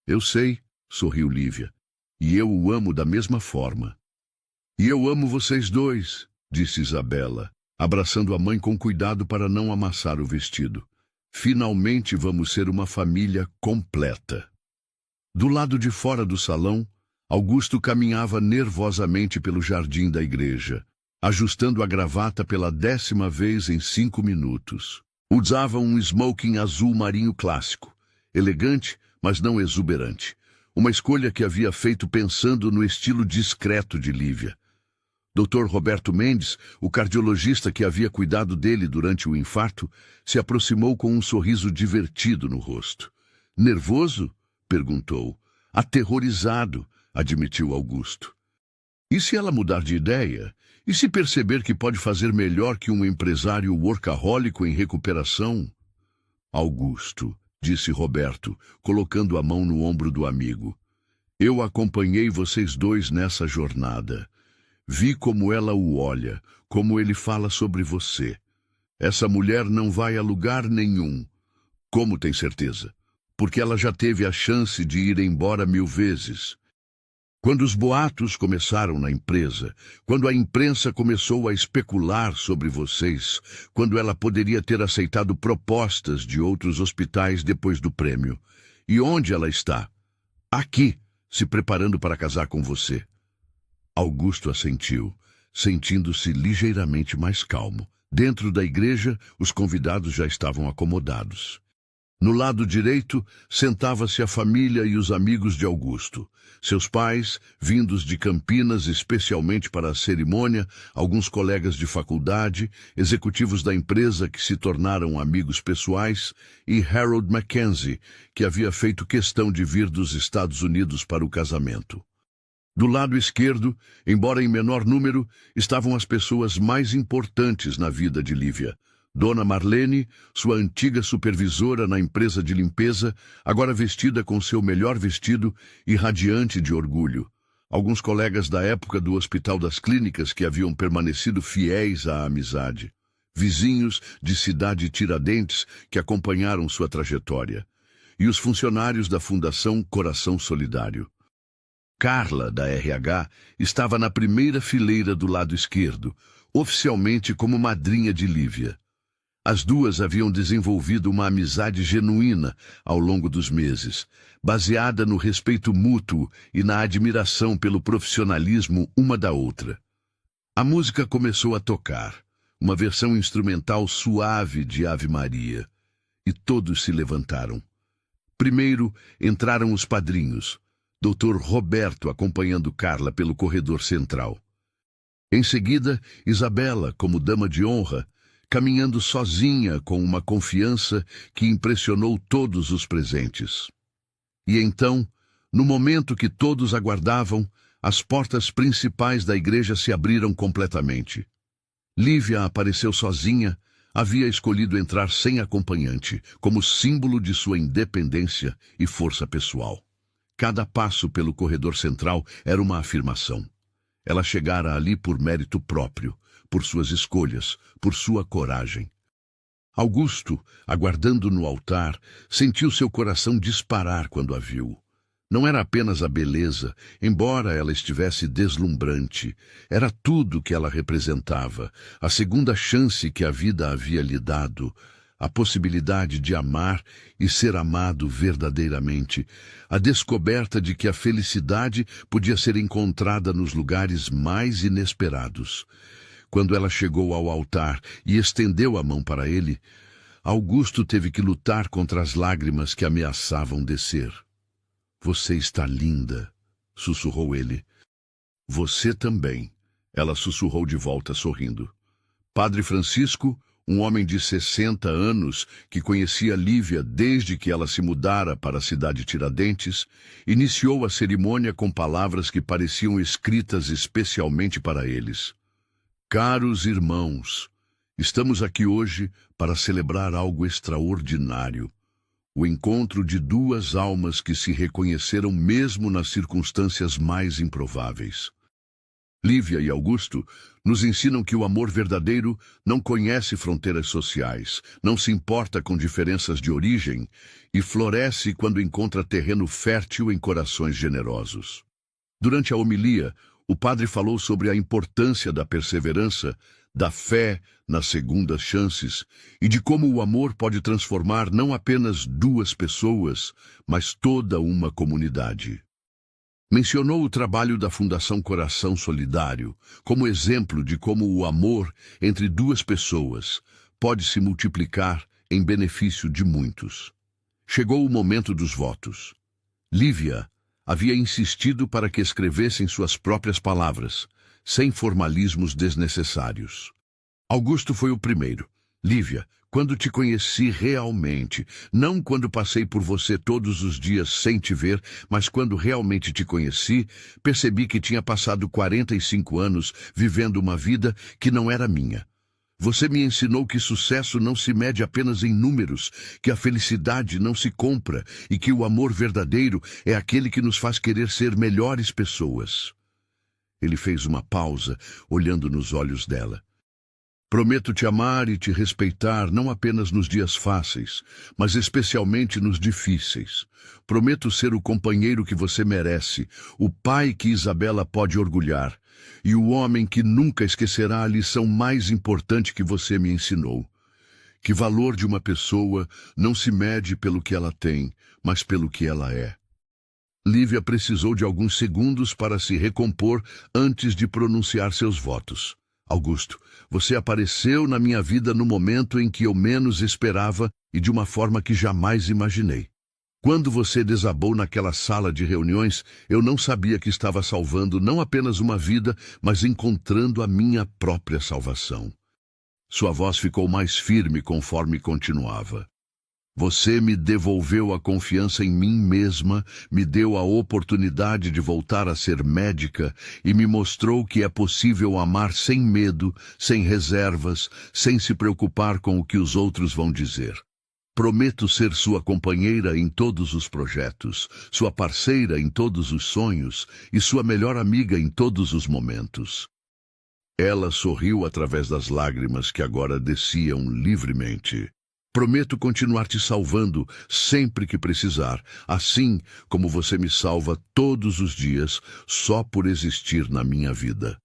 "Eu sei", sorriu Lívia, "e eu o amo da mesma forma." "E eu amo vocês dois", disse Isabela, abraçando a mãe com cuidado para não amassar o vestido. "Finalmente vamos ser uma família completa." Do lado de fora do salão, Augusto caminhava nervosamente pelo jardim da igreja, ajustando a gravata pela 10ª vez em 5 minutos. Usava um smoking azul marinho clássico, elegante, mas não exuberante. Uma escolha que havia feito pensando no estilo discreto de Lívia. Dr. Roberto Mendes, o cardiologista que havia cuidado dele durante o infarto, se aproximou com um sorriso divertido no rosto. "Nervoso?" perguntou. "Aterrorizado", admitiu Augusto. "E se ela mudar de ideia? E se perceber que pode fazer melhor que um empresário workahólico em recuperação?" "Augusto", disse Roberto, colocando a mão no ombro do amigo. "Eu acompanhei vocês dois nessa jornada. Vi como ela o olha, como ele fala sobre você. Essa mulher não vai a lugar nenhum." "Como tem certeza?" "Porque ela já teve a chance de ir embora 1000 vezes. Quando os boatos começaram na empresa, quando a imprensa começou a especular sobre vocês, quando ela poderia ter aceitado propostas de outros hospitais depois do prêmio. E onde ela está? Aqui, se preparando para casar com você." Augusto assentiu, sentindo-se ligeiramente mais calmo. Dentro da igreja, os convidados já estavam acomodados. No lado direito, sentava-se a família e os amigos de Augusto. Seus pais, vindos de Campinas especialmente para a cerimônia, alguns colegas de faculdade, executivos da empresa que se tornaram amigos pessoais, e Harold Mackenzie, que havia feito questão de vir dos Estados Unidos para o casamento. Do lado esquerdo, embora em menor número, estavam as pessoas mais importantes na vida de Lívia. Dona Marlene, sua antiga supervisora na empresa de limpeza, agora vestida com seu melhor vestido e radiante de orgulho. Alguns colegas da época do Hospital das Clínicas que haviam permanecido fiéis à amizade. Vizinhos de Cidade Tiradentes que acompanharam sua trajetória. E os funcionários da Fundação Coração Solidário. Carla, da RH, estava na primeira fileira do lado esquerdo, oficialmente como madrinha de Lívia. As duas haviam desenvolvido uma amizade genuína ao longo dos meses, baseada no respeito mútuo e na admiração pelo profissionalismo uma da outra. A música começou a tocar, uma versão instrumental suave de Ave Maria, e todos se levantaram. Primeiro entraram os padrinhos, Dr. Roberto acompanhando Carla pelo corredor central. Em seguida, Isabela, como dama de honra, caminhando sozinha com uma confiança que impressionou todos os presentes. E então, no momento que todos aguardavam, as portas principais da igreja se abriram completamente. Lívia apareceu sozinha, havia escolhido entrar sem acompanhante, como símbolo de sua independência e força pessoal. Cada passo pelo corredor central era uma afirmação. Ela chegara ali por mérito próprio, por suas escolhas, por sua coragem. Augusto, aguardando no altar, sentiu seu coração disparar quando a viu. Não era apenas a beleza, embora ela estivesse deslumbrante. Era tudo que ela representava, a segunda chance que a vida havia lhe dado, a possibilidade de amar e ser amado verdadeiramente, a descoberta de que a felicidade podia ser encontrada nos lugares mais inesperados. Quando ela chegou ao altar e estendeu a mão para ele, Augusto teve que lutar contra as lágrimas que ameaçavam descer. "Você está linda", sussurrou ele. "Você também", ela sussurrou de volta, sorrindo. Padre Francisco, um homem de 60 anos, que conhecia Lívia desde que ela se mudara para a cidade Tiradentes, iniciou a cerimônia com palavras que pareciam escritas especialmente para eles. "Caros irmãos, estamos aqui hoje para celebrar algo extraordinário. O encontro de duas almas que se reconheceram mesmo nas circunstâncias mais improváveis. Lívia e Augusto nos ensinam que o amor verdadeiro não conhece fronteiras sociais, não se importa com diferenças de origem e floresce quando encontra terreno fértil em corações generosos." Durante a homilia, o padre falou sobre a importância da perseverança, da fé nas segundas chances e de como o amor pode transformar não apenas duas pessoas, mas toda uma comunidade. Mencionou o trabalho da Fundação Coração Solidário como exemplo de como o amor entre duas pessoas pode se multiplicar em benefício de muitos. Chegou o momento dos votos. Lívia havia insistido para que escrevessem suas próprias palavras, sem formalismos desnecessários. Augusto foi o primeiro. "Lívia, quando te conheci realmente, não quando passei por você todos os dias sem te ver, mas quando realmente te conheci, percebi que tinha passado 45 anos vivendo uma vida que não era minha. Você me ensinou que sucesso não se mede apenas em números, que a felicidade não se compra e que o amor verdadeiro é aquele que nos faz querer ser melhores pessoas." Ele fez uma pausa, olhando nos olhos dela. "Prometo te amar e te respeitar não apenas nos dias fáceis, mas especialmente nos difíceis. Prometo ser o companheiro que você merece, o pai que Isabela pode orgulhar, e o homem que nunca esquecerá a lição mais importante que você me ensinou. Que valor de uma pessoa não se mede pelo que ela tem, mas pelo que ela é." Lívia precisou de alguns segundos para se recompor antes de pronunciar seus votos. "Augusto, você apareceu na minha vida no momento em que eu menos esperava e de uma forma que jamais imaginei. Quando você desabou naquela sala de reuniões, eu não sabia que estava salvando não apenas uma vida, mas encontrando a minha própria salvação." Sua voz ficou mais firme conforme continuava. "Você me devolveu a confiança em mim mesma, me deu a oportunidade de voltar a ser médica e me mostrou que é possível amar sem medo, sem reservas, sem se preocupar com o que os outros vão dizer. Prometo ser sua companheira em todos os projetos, sua parceira em todos os sonhos e sua melhor amiga em todos os momentos." Ela sorriu através das lágrimas que agora desciam livremente. "Prometo continuar te salvando sempre que precisar, assim como você me salva todos os dias só por existir na minha vida."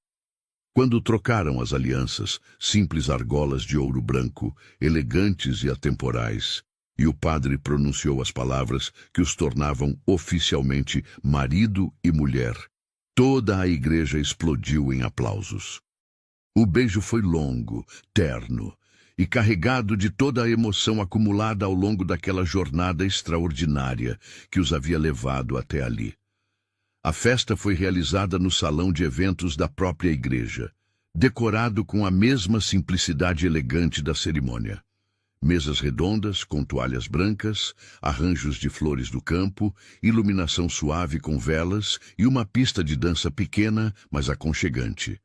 Quando trocaram as alianças, simples argolas de ouro branco, elegantes e atemporais, e o padre pronunciou as palavras que os tornavam oficialmente marido e mulher, toda a igreja explodiu em aplausos. O beijo foi longo, terno, e carregado de toda a emoção acumulada ao longo daquela jornada extraordinária que os havia levado até ali. A festa foi realizada no salão de eventos da própria igreja, decorado com a mesma simplicidade elegante da cerimônia. Mesas redondas com toalhas brancas, arranjos de flores do campo, iluminação suave com velas e uma pista de dança pequena, mas aconchegante.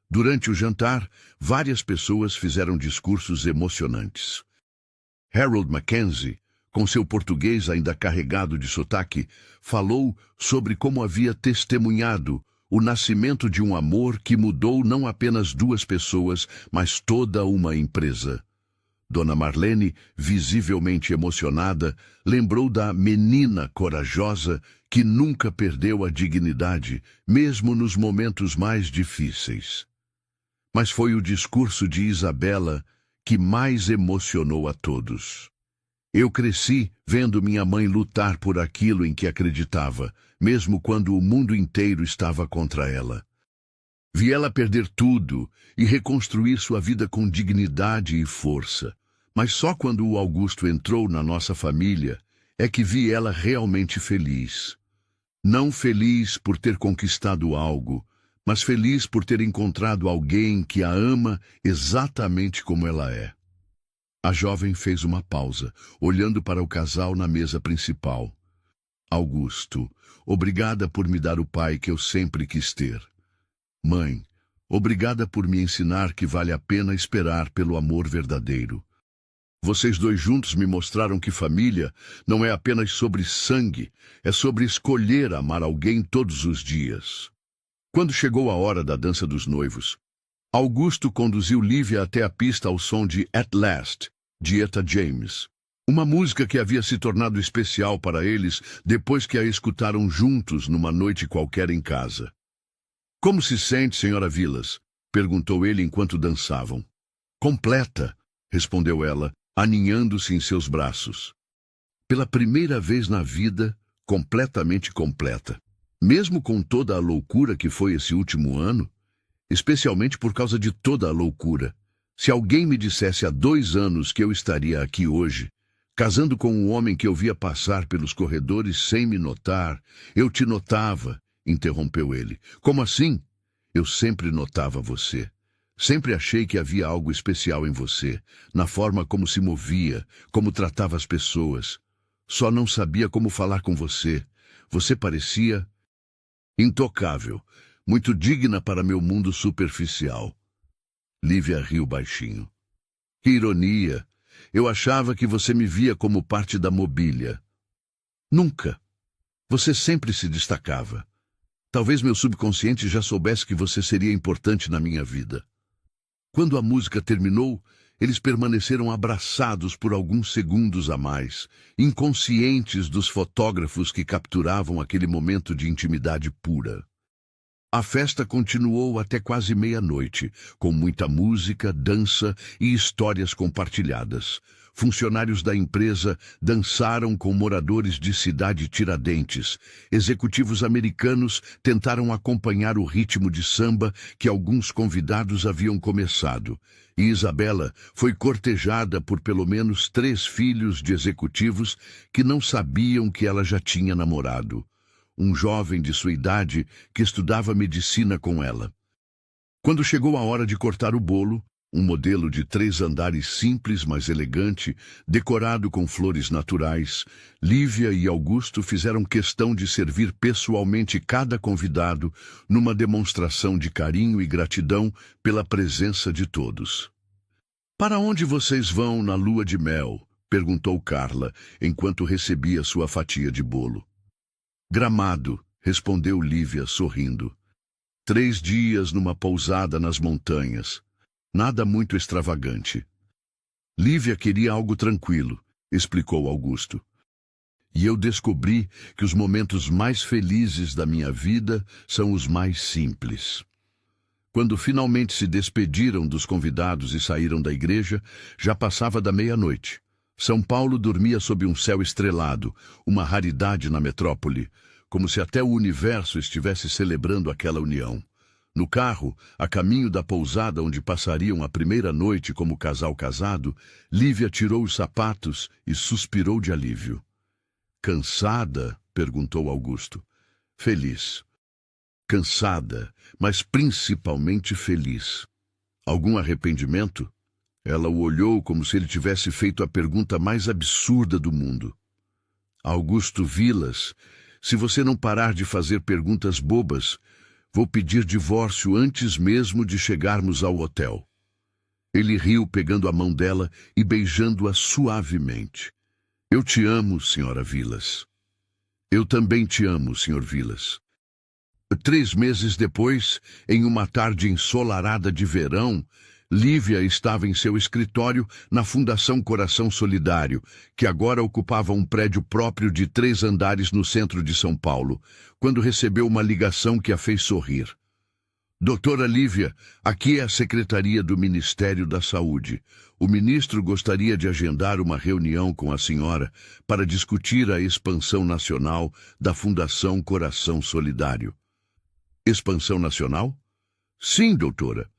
Durante o jantar, várias pessoas fizeram discursos emocionantes. Harold Mackenzie, com seu português ainda carregado de sotaque, falou sobre como havia testemunhado o nascimento de um amor que mudou não apenas duas pessoas, mas toda uma empresa. Dona Marlene, visivelmente emocionada, lembrou da menina corajosa que nunca perdeu a dignidade, mesmo nos momentos mais difíceis. Mas foi o discurso de Isabela que mais emocionou a todos. Eu cresci vendo minha mãe lutar por aquilo em que acreditava, mesmo quando o mundo inteiro estava contra ela. Vi ela perder tudo e reconstruir sua vida com dignidade e força. Mas só quando o Augusto entrou na nossa família é que vi ela realmente feliz. Não feliz por ter conquistado algo, mas feliz por ter encontrado alguém que a ama exatamente como ela é. A jovem fez uma pausa, olhando para o casal na mesa principal. Augusto, obrigada por me dar o pai que eu sempre quis ter. Mãe, obrigada por me ensinar que vale a pena esperar pelo amor verdadeiro. Vocês dois juntos me mostraram que família não é apenas sobre sangue, é sobre escolher amar alguém todos os dias. Quando chegou a hora da dança dos noivos, Augusto conduziu Lívia até a pista ao som de At Last, de Etta James. Uma música que havia se tornado especial para eles depois que a escutaram juntos numa noite qualquer em casa. Como se sente, senhora Vilas? Perguntou ele enquanto dançavam. Completa, respondeu ela, aninhando-se em seus braços. Pela primeira vez na vida, completamente completa. Mesmo com toda a loucura que foi esse último ano, especialmente por causa de toda a loucura. Se alguém me dissesse há 2 anos que eu estaria aqui hoje, casando com um homem que eu via passar pelos corredores sem me notar, eu te notava, interrompeu ele. Como assim? Eu sempre notava você. Sempre achei que havia algo especial em você, na forma como se movia, como tratava as pessoas. Só não sabia como falar com você. Você parecia intocável, muito digna para meu mundo superficial. Lívia riu baixinho. Que ironia! Eu achava que você me via como parte da mobília. Nunca. Você sempre se destacava. Talvez meu subconsciente já soubesse que você seria importante na minha vida. Quando a música terminou, eles permaneceram abraçados por alguns segundos a mais, inconscientes dos fotógrafos que capturavam aquele momento de intimidade pura. A festa continuou até quase meia-noite, com muita música, dança e histórias compartilhadas. Funcionários da empresa dançaram com moradores de Cidade Tiradentes. Executivos americanos tentaram acompanhar o ritmo de samba que alguns convidados haviam começado. E Isabela foi cortejada por pelo menos 3 filhos de executivos que não sabiam que ela já tinha namorado. Um jovem de sua idade que estudava medicina com ela. Quando chegou a hora de cortar o bolo, um modelo de 3 andares simples, mas elegante, decorado com flores naturais, Lívia e Augusto fizeram questão de servir pessoalmente cada convidado numa demonstração de carinho e gratidão pela presença de todos. Para onde vocês vão na lua de mel? Perguntou Carla, enquanto recebia sua fatia de bolo. Gramado, respondeu Lívia, sorrindo. 3 dias numa pousada nas montanhas. Nada muito extravagante. Lívia queria algo tranquilo, explicou Augusto. E eu descobri que os momentos mais felizes da minha vida são os mais simples. Quando finalmente se despediram dos convidados e saíram da igreja, já passava da meia-noite. São Paulo dormia sob um céu estrelado, uma raridade na metrópole, como se até o universo estivesse celebrando aquela união. No carro, a caminho da pousada onde passariam a primeira noite como casal casado, Lívia tirou os sapatos e suspirou de alívio. Cansada? Perguntou Augusto. Feliz. Cansada, mas principalmente feliz. Algum arrependimento? Ela o olhou como se ele tivesse feito a pergunta mais absurda do mundo. Augusto Vilas, se você não parar de fazer perguntas bobas, vou pedir divórcio antes mesmo de chegarmos ao hotel. Ele riu pegando a mão dela e beijando-a suavemente. Eu te amo, senhora Vilas. Eu também te amo, senhor Vilas. 3 meses depois, em uma tarde ensolarada de verão, Lívia estava em seu escritório na Fundação Coração Solidário, que agora ocupava um prédio próprio de 3 andares no centro de São Paulo, quando recebeu uma ligação que a fez sorrir. Doutora Lívia, aqui é a Secretaria do Ministério da Saúde. O ministro gostaria de agendar uma reunião com a senhora para discutir a expansão nacional da Fundação Coração Solidário. Expansão nacional? Sim, doutora.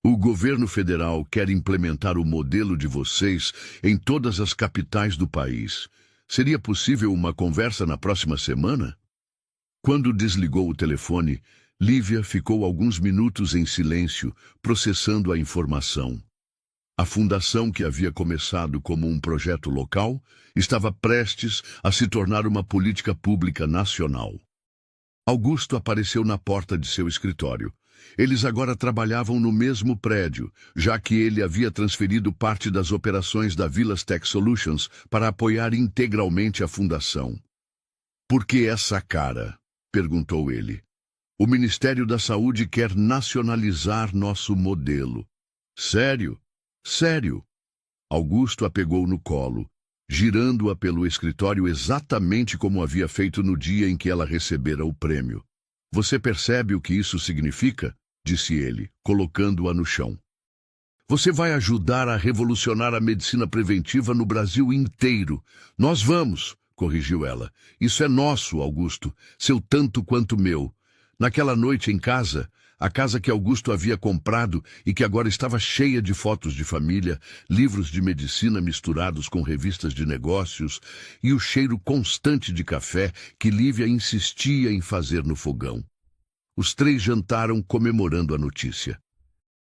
O governo federal quer implementar o modelo de vocês em todas as capitais do país. Seria possível uma conversa na próxima semana? Quando desligou o telefone, Lívia ficou alguns minutos em silêncio, processando a informação. A fundação, que havia começado como um projeto local, estava prestes a se tornar uma política pública nacional. Augusto apareceu na porta de seu escritório. Eles agora trabalhavam no mesmo prédio, já que ele havia transferido parte das operações da Vilas Tech Solutions para apoiar integralmente a fundação. Por que essa cara? Perguntou ele. O Ministério da Saúde quer nacionalizar nosso modelo. Sério? Sério? Augusto a pegou no colo, girando-a pelo escritório exatamente como havia feito no dia em que ela recebera o prêmio. Você percebe o que isso significa? Disse ele, colocando-a no chão. Você vai ajudar a revolucionar a medicina preventiva no Brasil inteiro. Nós vamos, corrigiu ela. Isso é nosso, Augusto, seu tanto quanto meu. Naquela noite em casa, a casa que Augusto havia comprado e que agora estava cheia de fotos de família, livros de medicina misturados com revistas de negócios e o cheiro constante de café que Lívia insistia em fazer no fogão. Os 3 jantaram comemorando a notícia.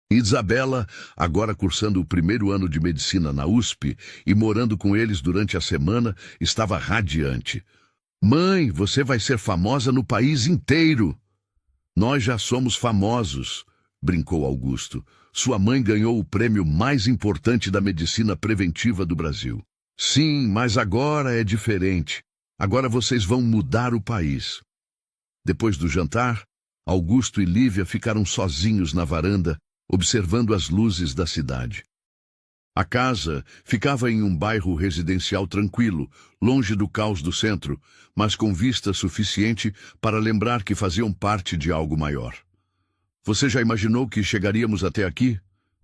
Isabela, agora cursando o 1º ano de medicina na USP e morando com eles durante a semana, estava radiante. Mãe, você vai ser famosa no país inteiro. Nós já somos famosos, brincou Augusto. Sua mãe ganhou o prêmio mais importante da medicina preventiva do Brasil. Sim, mas agora é diferente. Agora vocês vão mudar o país. Depois do jantar, Augusto e Lívia ficaram sozinhos na varanda, observando as luzes da cidade. A casa ficava em um bairro residencial tranquilo, longe do caos do centro, mas com vista suficiente para lembrar que faziam parte de algo maior. Você já imaginou que chegaríamos até aqui?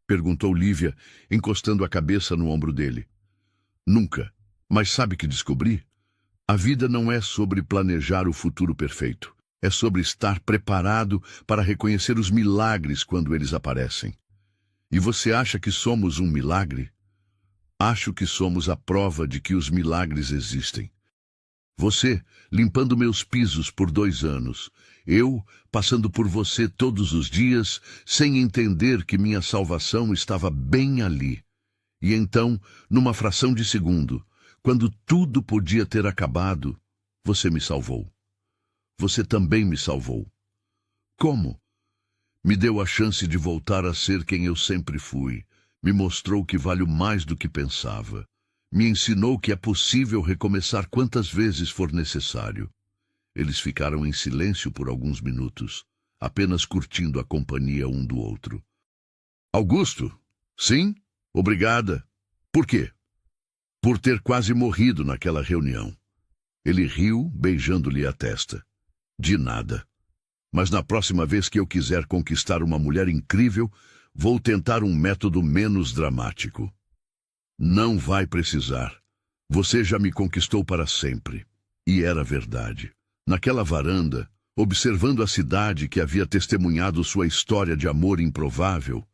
Perguntou Lívia, encostando a cabeça no ombro dele. Nunca. Mas sabe que descobri? A vida não é sobre planejar o futuro perfeito. É sobre estar preparado para reconhecer os milagres quando eles aparecem. E você acha que somos um milagre? Acho que somos a prova de que os milagres existem. Você, limpando meus pisos por 2 anos. Eu, passando por você todos os dias, sem entender que minha salvação estava bem ali. E então, numa fração de segundo, quando tudo podia ter acabado, você me salvou. Você também me salvou. Como? Me deu a chance de voltar a ser quem eu sempre fui. Me mostrou que valho mais do que pensava. Me ensinou que é possível recomeçar quantas vezes for necessário. Eles ficaram em silêncio por alguns minutos, apenas curtindo a companhia um do outro. Augusto? Sim? Obrigada. Por quê? Por ter quase morrido naquela reunião. Ele riu, beijando-lhe a testa. De nada. Mas na próxima vez que eu quiser conquistar uma mulher incrível, vou tentar um método menos dramático. Não vai precisar. Você já me conquistou para sempre. E era verdade. Naquela varanda, observando a cidade que havia testemunhado sua história de amor improvável,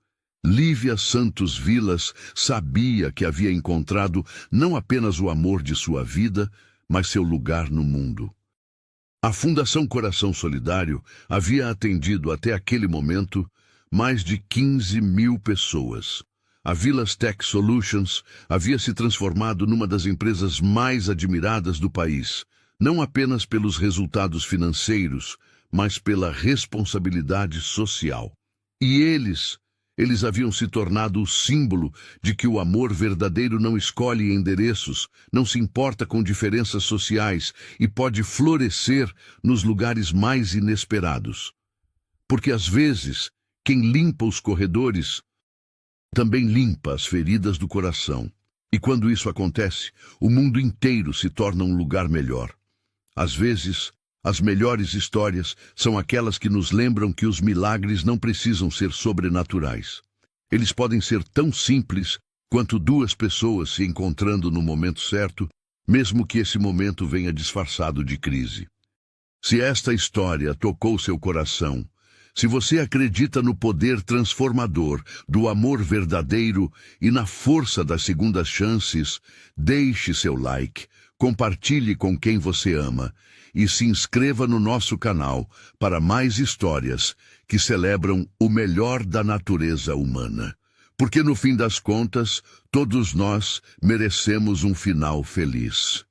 Lívia Santos Vilas sabia que havia encontrado não apenas o amor de sua vida, mas seu lugar no mundo. A Fundação Coração Solidário havia atendido até aquele momento mais de 15.000 pessoas, a Villas Tech Solutions havia se transformado numa das empresas mais admiradas do país, não apenas pelos resultados financeiros, mas pela responsabilidade social. E eles haviam se tornado o símbolo de que o amor verdadeiro não escolhe endereços, não se importa com diferenças sociais e pode florescer nos lugares mais inesperados. Porque às vezes, quem limpa os corredores também limpa as feridas do coração. E quando isso acontece, o mundo inteiro se torna um lugar melhor. Às vezes, as melhores histórias são aquelas que nos lembram que os milagres não precisam ser sobrenaturais. Eles podem ser tão simples quanto duas pessoas se encontrando no momento certo, mesmo que esse momento venha disfarçado de crise. Se esta história tocou seu coração, se você acredita no poder transformador do amor verdadeiro e na força das segundas chances, deixe seu like, compartilhe com quem você ama e se inscreva no nosso canal para mais histórias que celebram o melhor da natureza humana. Porque no fim das contas, todos nós merecemos um final feliz.